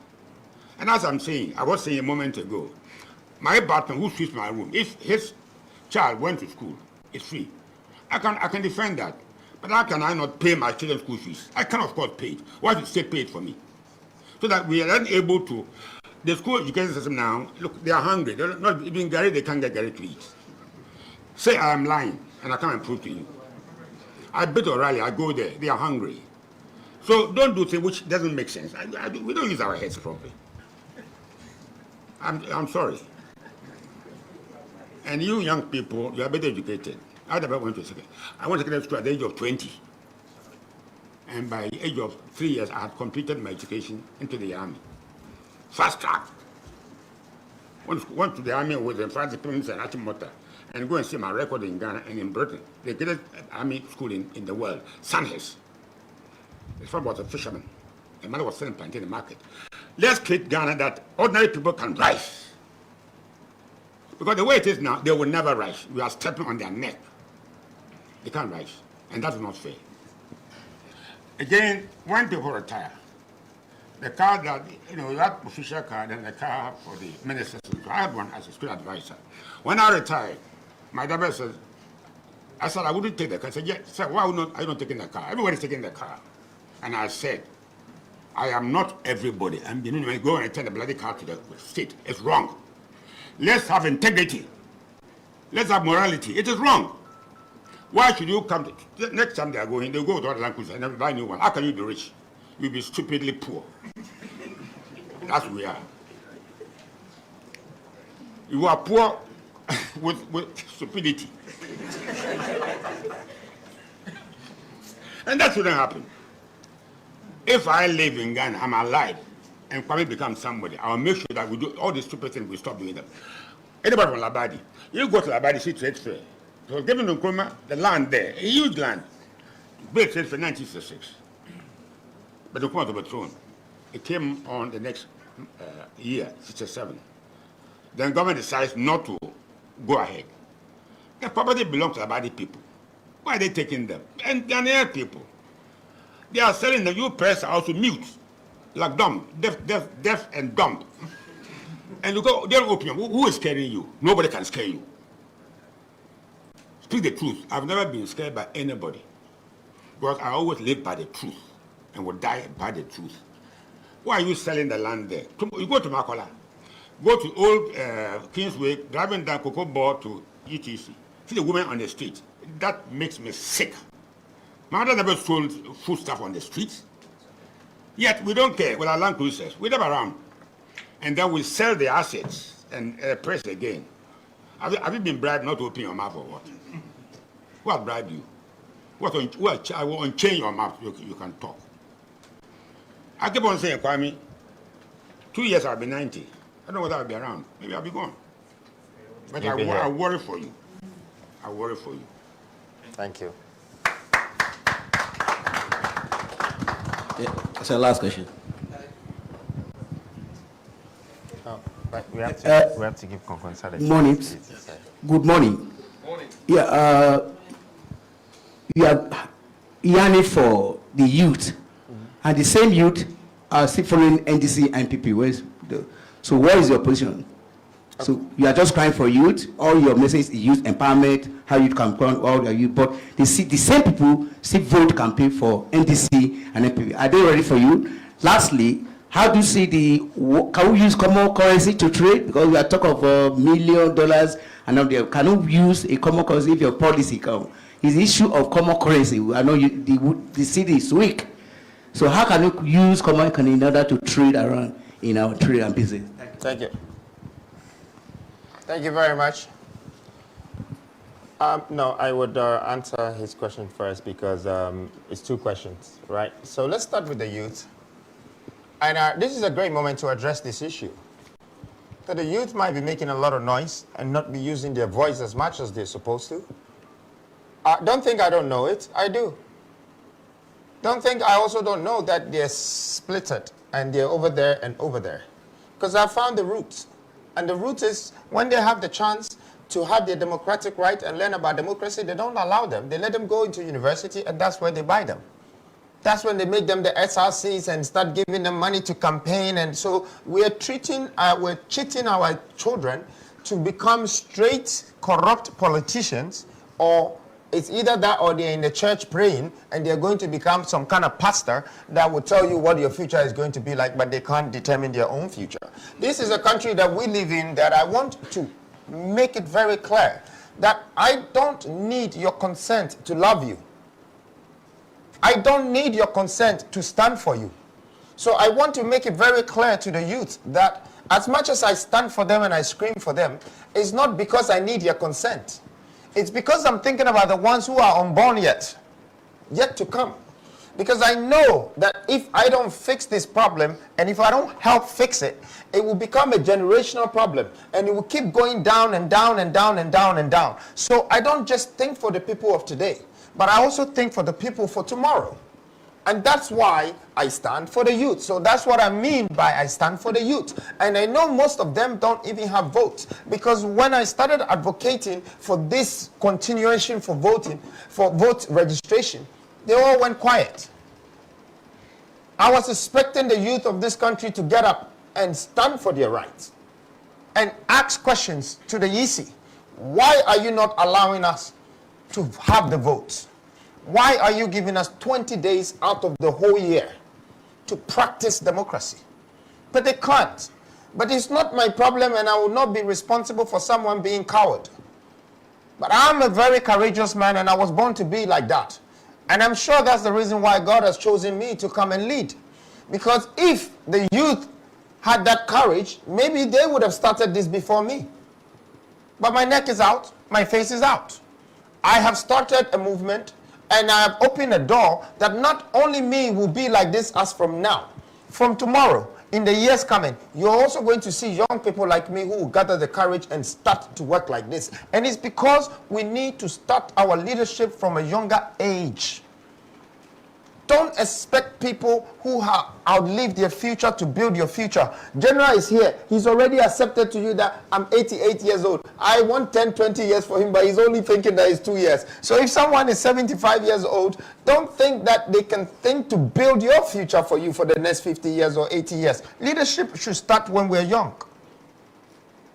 And as I'm saying, I was saying a moment ago, my partner who sweeps my room, if his child went to school, it's free. I can defend that. But how can I not pay my children's school fees? I can, of course, pay it. Why should the state pay it for me? So that we are then able to, the school education system now, look, they are hungry. They're not even Gary, they can't get Gary to eat. Say I am lying, and I come and prove to you. I bet O'Reilly, I go there, they are hungry. So don't do things which doesn't make sense. We don't use our heads properly. I'm sorry. And you young people, you are better educated. I never went to secondary. I went to secondary school at the age of 20. And by the age of 3 years, I had completed my education into the army. Fast track. Went to the army with the France Prince and Achimota. And go and see my record in Ghana and in Britain. The greatest army school in the world, Sandhurst. His father was a fisherman. The mother was selling plantain in the market. Let's create Ghana that ordinary people can rise. Because the way it is now, they will never rise. We are stepping on their neck. They can't rise. And that's not fair. Again, when people retire, the car that, you know, that official car, then the car for the ministers. I had one as a school advisor. When I retired, my daughter said, I said, I wouldn't take the car. I said, yeah, sir, why are you not taking the car? Everybody's taking the car. And I said, I am not everybody. I'm going to go and return the bloody car to the state. It's wrong. Let's have integrity. Let's have morality. It is wrong. Why should you come to, next time they are going, they'll go to other languages and buy a new one. How can you be rich? You'll be stupidly poor. That's what we are. You are poor with stupidity. And that shouldn't happen. If I live in Ghana, I'm alive, and Kwame becomes somebody, I'll make sure that we do all these stupid things, we stop doing them. Anybody from Labadi, you go to Labadi, see trade fair. It was given to Nkrumah, the land there, a huge land. Great trade fair 1966. But Nkrumah was overthrown. It came on the next year, 67. Then government decides not to go ahead. The property belongs to Abadi people. Why are they taking them? And Ghanaian people. They are selling them. You press are also mute. Like dumb. Deaf and dumb. And you go, they're opium. Who is scaring you? Nobody can scare you. Speak the truth. I've never been scared by anybody. Because I always live by the truth and will die by the truth. Why are you selling the land there? You go to Makola. Go to old Kingsway, driving down Cocoa Board to ETC. See the women on the street. That makes me sick. My mother never sold food stuff on the streets. Yet we don't care with our land cruisers. We live around. And then we sell the assets and press again. Have you been bribed not to open your mouth or what? Who has bribed you? I will unchain your mouth so you can talk. I keep on saying, Kwame, 2 years I'll be 90. I don't know whether I'll be around. Maybe I'll be gone. But I worry for you. I worry for you. Thank you. Yeah, that's our last question. Oh, but we have to give confidentiality. Morning. Good morning. Morning. Yeah, you are yearning for the youth, and the same youth are still following NDC and NPP. So where is your position? So you are just crying for youth. All your message is youth empowerment, how you can come, all your youth. But the same people still vote campaign for NDC and NPP. Are they ready for you? Lastly, how do you see can we use common currency to trade? Because we are talking of $1 million, and now they cannot use a common currency if your policy comes. It's the issue of common currency. I know the city is weak. So how can you use common currency in order to trade around in our trade and business? Thank you. Thank you very much. No, I would answer his question first because it's two questions, right? So let's start with the youth. And this is a great moment to address this issue. That the youth might be making a lot of noise and not be using their voice as much as they're supposed to. Don't think I don't know it. I do. Don't think I also don't know that they're splitted and they're over there and over there. Because I found the roots. And the root is when they have the chance to have their democratic right and learn about democracy, they don't allow them. They let them go into university, and that's where they buy them. That's when they make them the SRCs and start giving them money to campaign. And so we're cheating our children to become straight, corrupt politicians, or it's either that or they're in the church praying and they're going to become some kind of pastor that will tell you what your future is going to be like, but they can't determine their own future. This is a country that we live in that I want to make it very clear that I don't need your consent to love you. I don't need your consent to stand for you. So I want to make it very clear to the youth that as much as I stand for them and I scream for them, it's not because I need your consent. It's because I'm thinking about the ones who are unborn yet to come. Because I know that if I don't fix this problem, and if I don't help fix it, it will become a generational problem. And it will keep going down and down and down and down and down. So I don't just think for the people of today, but I also think for the people for tomorrow. And that's why I stand for the youth. So that's what I mean by I stand for the youth. And I know most of them don't even have votes. Because when I started advocating for this continuation for voting, for vote registration, they all went quiet. I was expecting the youth of this country to get up and stand for their rights. And ask questions to the EC. Why are you not allowing us to have the votes? Why are you giving us 20 days out of the whole year to practice democracy? But they can't. But it's not my problem, and I will not be responsible for someone being coward. But I'm a very courageous man, and I was born to be like that. And I'm sure that's the reason why God has chosen me to come and lead. Because if the youth had that courage, maybe they would have started this before me. But my neck is out, my face is out. I have started a movement, and I have opened a door that not only me will be like this as from now, from tomorrow, in the years coming, you're also going to see young people like me who will gather the courage and start to work like this. And it's because we need to start our leadership from a younger age. Don't expect people who have outlived their future to build your future. General is here. He's already accepted to you that I'm 88 years old. I want 10, 20 years for him, but he's only thinking that it's 2 years. So if someone is 75 years old, don't think that they can think to build your future for you for the next 50 years or 80 years. Leadership should start when we're young.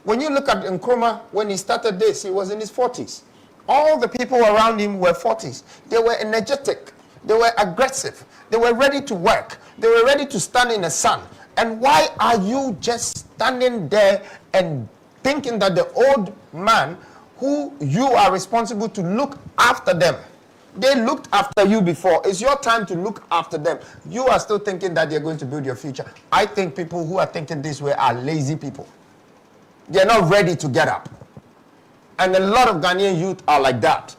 When you look at Nkrumah, when he started this, he was in his 40s. All the people around him were 40s. They were energetic. They were aggressive. They were ready to work. They were ready to stand in the sun. And why are you just standing there and thinking that the old man who you are responsible to look after them, they looked after you before. It's your time to look after them. You are still thinking that they're going to build your future. I think people who are thinking this way are lazy people. They're not ready to get up. And a lot of Ghanaian youth are like that.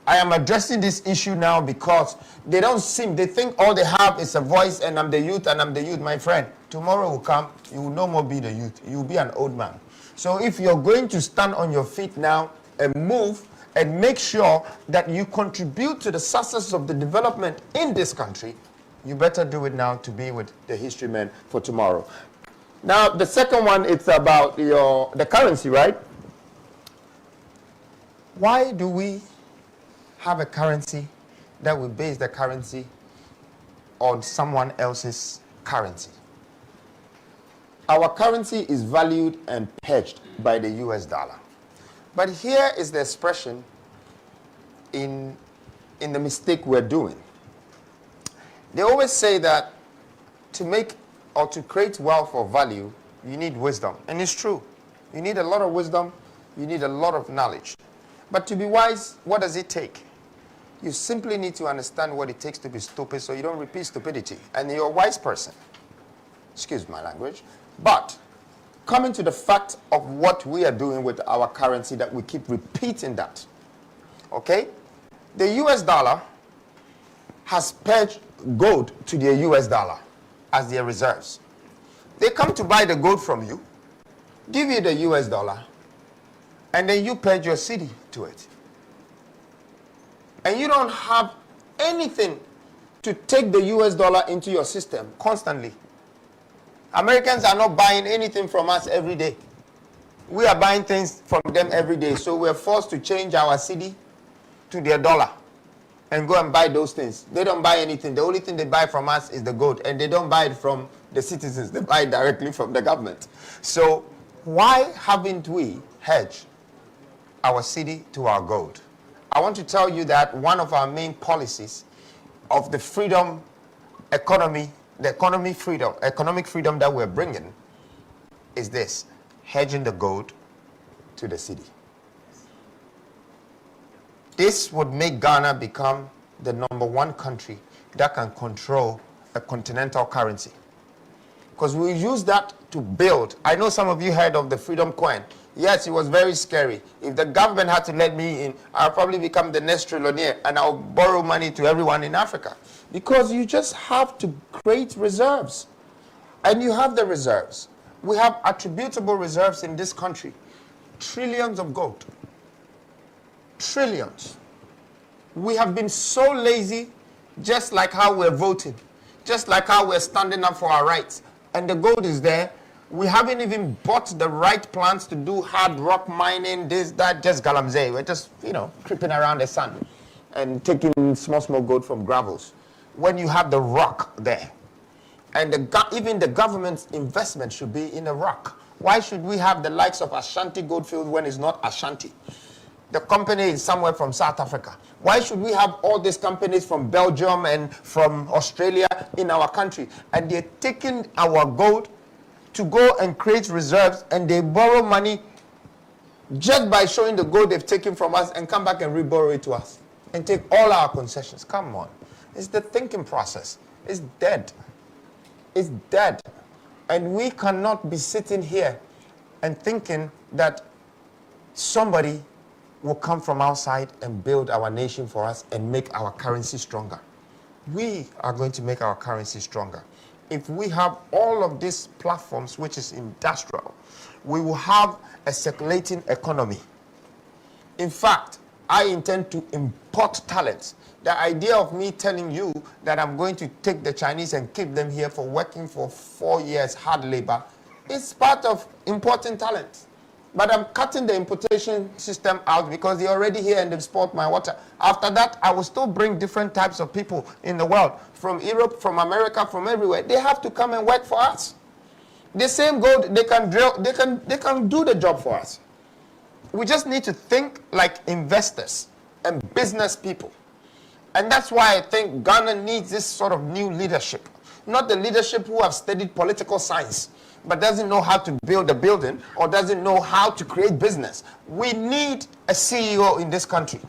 I am addressing this issue now because they think all they have is a voice and I'm the youth and I'm the youth, my friend. Tomorrow will come, you will no more be the youth. You will be an old man. So if you're going to stand on your feet now and move and make sure that you contribute to the success of the development in this country, you better do it now to be with the history men for tomorrow. Now, the second one, it's about the currency, right? Why do we have a currency that we base the currency on someone else's currency? Our currency is valued and pegged by the US dollar. But here is the expression in the mistake we're doing. They always say that to make or to create wealth or value, you need wisdom. And it's true. You need a lot of wisdom. You need a lot of knowledge. But to be wise, what does it take? You simply need to understand what it takes to be stupid so you don't repeat stupidity. And you're a wise person. Excuse my language. But coming to the fact of what we are doing with our currency, that we keep repeating that. Okay? The US dollar has pegged gold to the US dollar as their reserves. They come to buy the gold from you, give you the US dollar, and then you pledge your city to it. And you don't have anything to take the US dollar into your system constantly. Americans are not buying anything from us every day. We are buying things from them every day. So we're forced to change our city to their dollar and go and buy those things. They don't buy anything. The only thing they buy from us is the gold. And they don't buy it from the citizens. They buy it directly from the government. So why haven't we hedged our city to our gold? I want to tell you that one of our main policies of the freedom economy, the economic freedom that we're bringing is this: hedging the gold to the city. This would make Ghana become the #1 country that can control a continental currency. Because we use that to build. I know some of you heard of the Freedom Coin. Yes, it was very scary. If the government had to let me in, I'll probably become the next trillionaire and I'll borrow money to everyone in Africa. Because you just have to create reserves. And you have the reserves. We have attributable reserves in this country. Trillions of gold. Trillions. We have been so lazy, just like how we're voting, just like how we're standing up for our rights. And the gold is there. We haven't even bought the right plants to do hard rock mining, this, that, just galamsey. We're just, creeping around the sun and taking small gold from gravels. When you have the rock there. And even the government's investment should be in the rock. Why should we have the likes of Ashanti Goldfield when it's not Ashanti? The company is somewhere from South Africa. Why should we have all these companies from Belgium and from Australia in our country? And they're taking our gold to go and create reserves, and they borrow money just by showing the gold they've taken from us and come back and reborrow it to us and take all our concessions. Come on. It's the thinking process. It's dead. It's dead. And we cannot be sitting here and thinking that somebody will come from outside and build our nation for us and make our currency stronger. We are going to make our currency stronger. If we have all of these platforms, which is industrial, we will have a circulating economy. In fact, I intend to import talents The idea of me telling you that I'm going to take the Chinese and keep them here for working for 4 years hard labor is part of importing talent. But I'm cutting the importation system out because they're already here and they've spoiled my water. After that, I will still bring different types of people in the world, from Europe, from America, from everywhere. They have to come and work for us. The same gold, they can drill, they can do the job for us. We just need to think like investors and business people. And that's why I think Ghana needs this sort of new leadership. Not the leadership who have studied political science, but doesn't know how to build a building or doesn't know how to create business. We need a CEO in this country.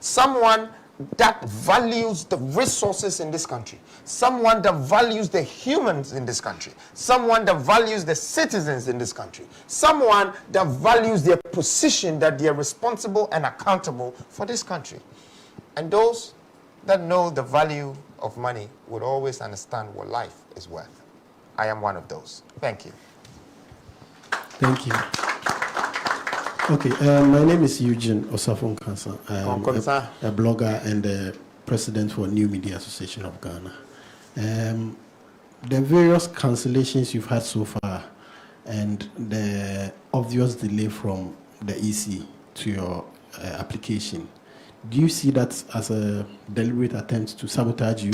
Someone that values the resources in this country. Someone that values the humans in this country. Someone that values the citizens in this country. Someone that values their position, that they are responsible and accountable for this country. And those that know the value of money would always understand what life is worth. I am one of those. Thank you. Thank you. Okay, my name is Eugene Osafon Kansa. I am a blogger and the president for New Media Association of Ghana. The various cancellations you've had so far and the obvious delay from the EC to your application, do you see that as a deliberate attempt to sabotage you?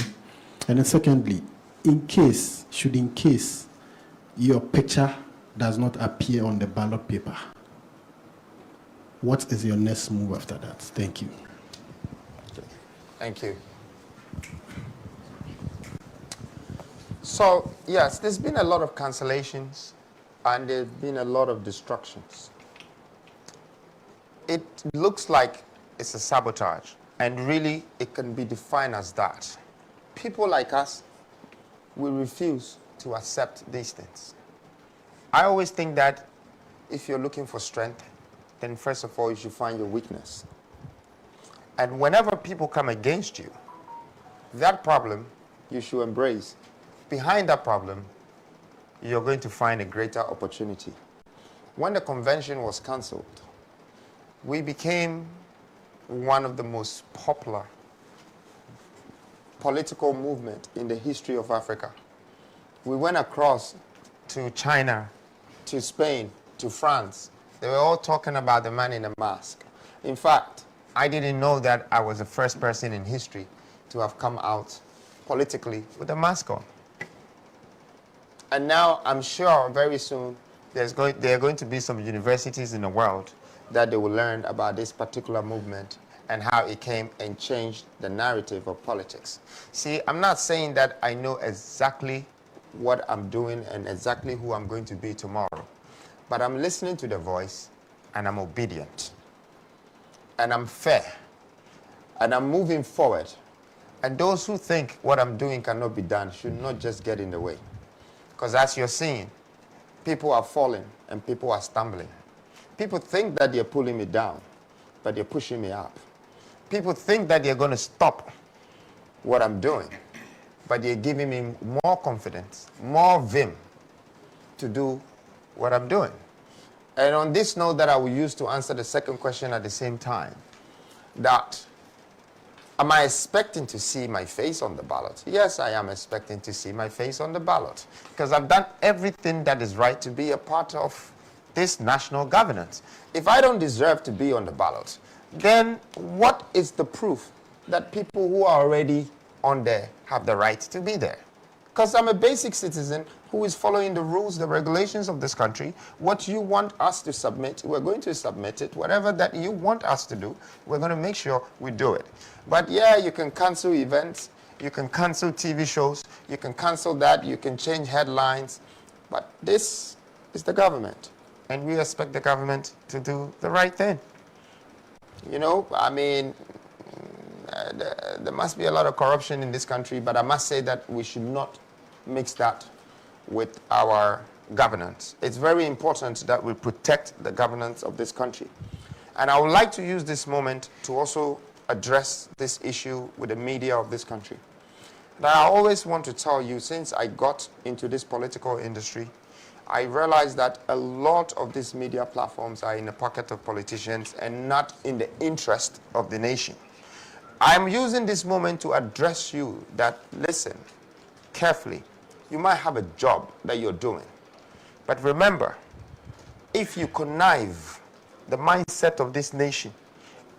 And then secondly, in case your picture does not appear on the ballot paper, what is your next move after that? Thank you. Thank you. So, yes, there's been a lot of cancellations and there's been a lot of destructions. It looks like it's a sabotage, and really it can be defined as that. People like us, we refuse to accept these things. I always think that if you're looking for strength, then first of all, you should find your weakness. And whenever people come against you, that problem you should embrace. Behind that problem, you're going to find a greater opportunity. When the convention was cancelled, we became one of the most popular political movement in the history of Africa. We went across to China, to Spain, to France. They were all talking about the man in the mask. In fact, I didn't know that I was the first person in history to have come out politically with a mask on. And now I'm sure very soon there are going to be some universities in the world that they will learn about this particular movement and how it came and changed the narrative of politics. See, I'm not saying that I know exactly what I'm doing and exactly who I'm going to be tomorrow, but I'm listening to the voice and I'm obedient and I'm fair and I'm moving forward. And those who think what I'm doing cannot be done should not just get in the way. Because as you're seeing, people are falling and people are stumbling. People think that they're pulling me down, but they're pushing me up. People think that they're going to stop what I'm doing, but they're giving me more confidence, more vim to do what I'm doing. And on this note that I will use to answer the second question at the same time, that am I expecting to see my face on the ballot? Yes, I am expecting to see my face on the ballot because I've done everything that is right to be a part of this national governance. If I don't deserve to be on the ballot, then what is the proof that people who are already on there have the right to be there? Because I'm a basic citizen who is following the rules, the regulations of this country. What you want us to submit, we're going to submit it. Whatever that you want us to do, we're going to make sure we do it. But yeah, you can cancel events, you can cancel TV shows, you can cancel that, you can change headlines. But this is the government, and we expect the government to do the right thing. You know, I mean, there must be a lot of corruption in this country, but I must say that we should not mix that with our governance. It's very important that we protect the governance of this country. And I would like to use this moment to also address this issue with the media of this country. That I always want to tell you, since I got into this political industry, I realized that a lot of these media platforms are in the pocket of politicians and not in the interest of the nation. I'm using this moment to address you that, listen carefully. You might have a job that you're doing, but remember, if you connive the mindset of this nation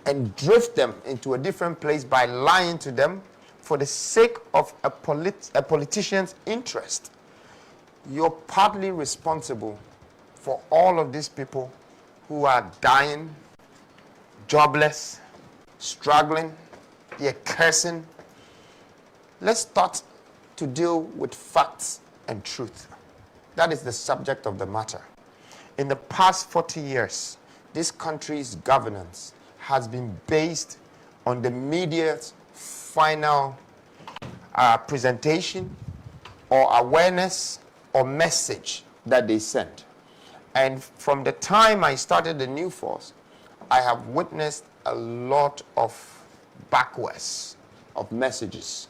and drift them into a different place by lying to them for the sake of a politician's interest, you're partly responsible for all of these people who are dying, jobless, struggling, they're cursing. Let's start to deal with facts and truth. That is the subject of the matter. In the past 40 years, this country's governance has been based on the media's final presentation or awareness or message that they send. And from the time I started the new force, I have witnessed a lot of backwards of messages,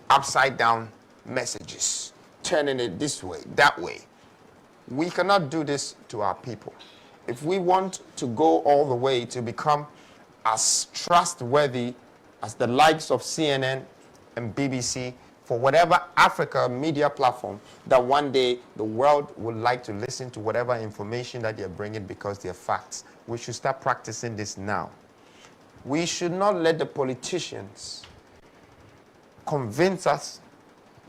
upside down messages, turning it this way, that way. We cannot do this to our people. If we want to go all the way to become as trustworthy as the likes of CNN and BBC for whatever Africa media platform that one day the world would like to listen to whatever information that they're bringing because they're facts, we should start practicing this now. We should not let the politicians convince us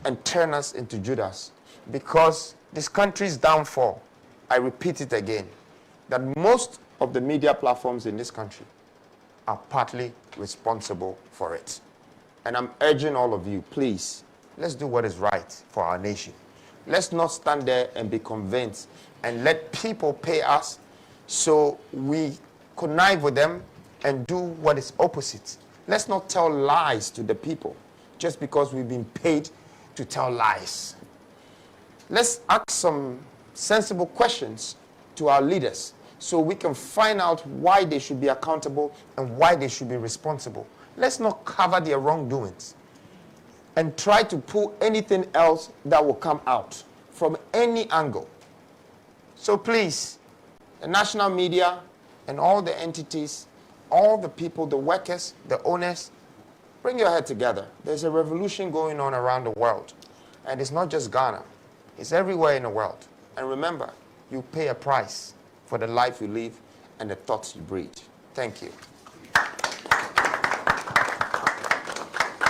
and turn us into Judas, because this country's downfall, I repeat it again, that most of the media platforms in this country are partly responsible for it. And I'm urging all of you, please, let's do what is right for our nation. Let's not stand there and be convinced and let people pay us so we connive with them and do what is opposite. Let's not tell lies to the people just because we've been paid to tell lies. Let's ask some sensible questions to our leaders so we can find out why they should be accountable and why they should be responsible. Let's not cover their wrongdoings and try to pull anything else that will come out from any angle. So please, the national media and all the entities, all the people, the workers, the owners, bring your head together. There's a revolution going on around the world. And it's not just Ghana. It's everywhere in the world. And remember, you pay a price for the life you live and the thoughts you breed. Thank you.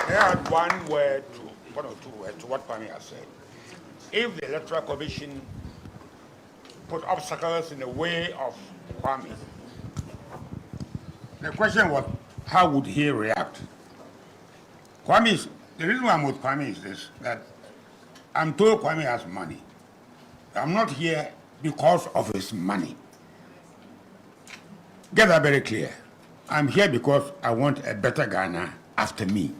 I add one word or two words to what Kwame has said. If the Electoral Commission put obstacles in the way of Kwame, the question was, how would he react? The reason why I'm with Kwame is this, that I'm told Kwame has money. I'm not here because of his money. Get that very clear. I'm here because I want a better Ghana after me.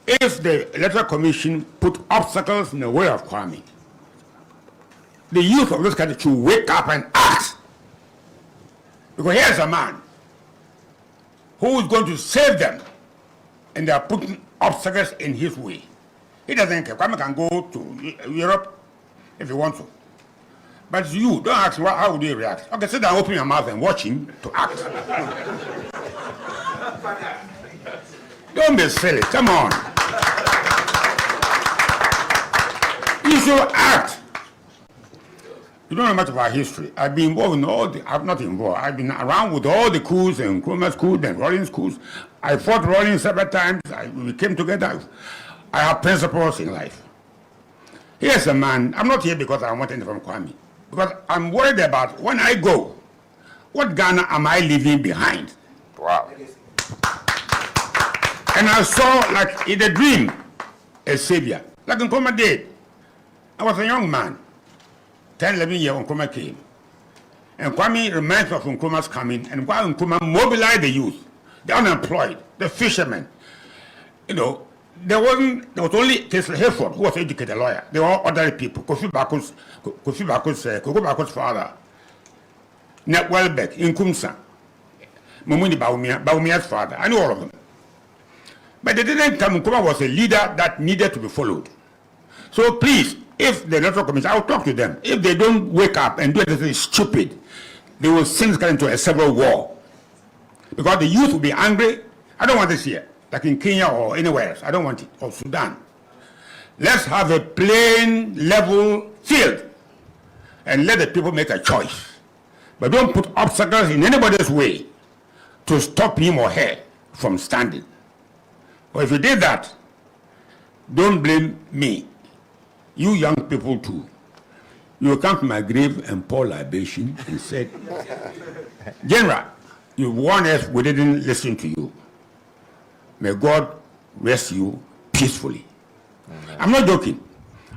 If the Electoral Commission put obstacles in the way of Kwame, the youth of this country should wake up and act. Because here's a man who is going to save them, and they are putting obstacles in his way. He doesn't care. Kwame can go to Europe if he wants to. But you, don't ask how would he react. Okay, sit down, open your mouth and watch him to act. Don't be silly, come on. You should act. You don't know much about history. I've been involved in all the, I'm not involved, I've been around with all the coups and Nkrumah's coups and Rawlings coups. I fought Rawlings several times, we came together. I have principles in life. Here's a man, I'm not here because I want anything from Kwame. Because I'm worried about when I go, what Ghana am I leaving behind? Wow. And I saw, like in a dream, a savior. Like Nkrumah did. I was a young man. 10, 11 years when Nkrumah came. And Kwame reminds of Nkrumah's coming, and while Nkrumah mobilized the youth, the unemployed, the fishermen, you know, there was only Tesla Hayford, who was an educated lawyer. They were all ordinary people. Kofi Bako's father, Net Welbeck, Nkumsa, Mumuni Baumia's father. I knew all of them. But they didn't come. Nkrumah was a leader that needed to be followed. So please, if the Electoral Commission, I will talk to them. If they don't wake up and do anything stupid, they will send us into a civil war. Because the youth will be angry, I don't want this here, like in Kenya or anywhere else. I don't want it, or Sudan. Let's have a plain, level field and let the people make a choice. But don't put obstacles in anybody's way to stop him or her from standing. Or if you did that, don't blame me. You young people too. You will come to my grave and pour libation and said, General, you warned us, we didn't listen to you. May God rest you peacefully. I'm not joking.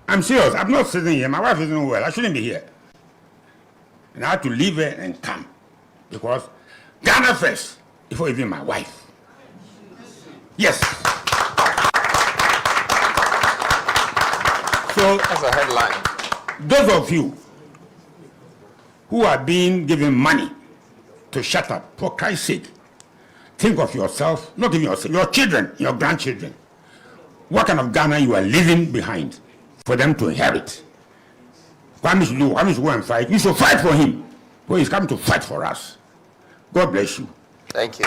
I'm serious. I'm not sitting here. My wife isn't well. I shouldn't be here. And I had to leave her and come. Because Ghana first, before even my wife. Yes. So that's a headline. Those of you who are being given money to shut up, for Christ's sake, think of yourself, not even yourself, your children, your grandchildren. What kind of Ghana you are leaving behind for them to inherit? Kwame should go and fight. You should fight for him. Well, he's come to fight for us. God bless you. Thank you.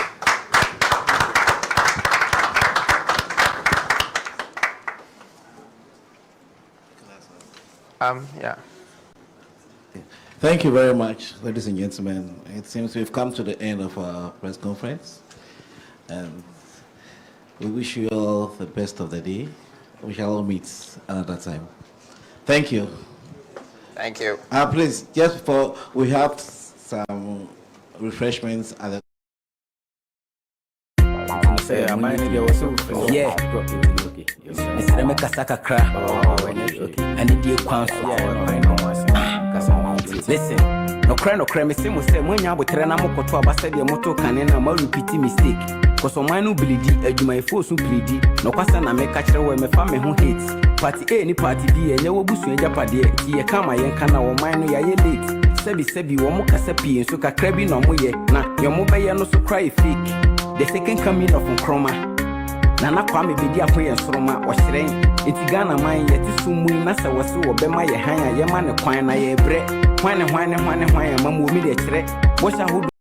Yeah. Thank you very much, ladies and gentlemen. It seems we've come to the end of our press conference, and we wish you all the best of the day. We shall all meet another time. Thank you. Thank you. Please, just before we have some refreshments at the Listen, no cry, me say, when you are na mo koto abasa de moto kanena ma repeat mistake. Cause on my no bleedi, adwuma force no bleedi. No kwasa na me ka kire we me fa me ho hate. Party A ni party B enye wo busu ejapade. Ti ye kama yen kana wo man no ya ye late. Sebi wo mo kasa pie nso kakra bi no mo ye. Na yo mo be ye no so cry fake. The second coming of Nkrumah. Nana Kwame Bediako ye soroma o hyeren. Eti Ghana man ye ti sumu na se wo se wo be ma ye han ye ma ne kwan na ye bre. Hwan ya mamu mi de kire. Bo sha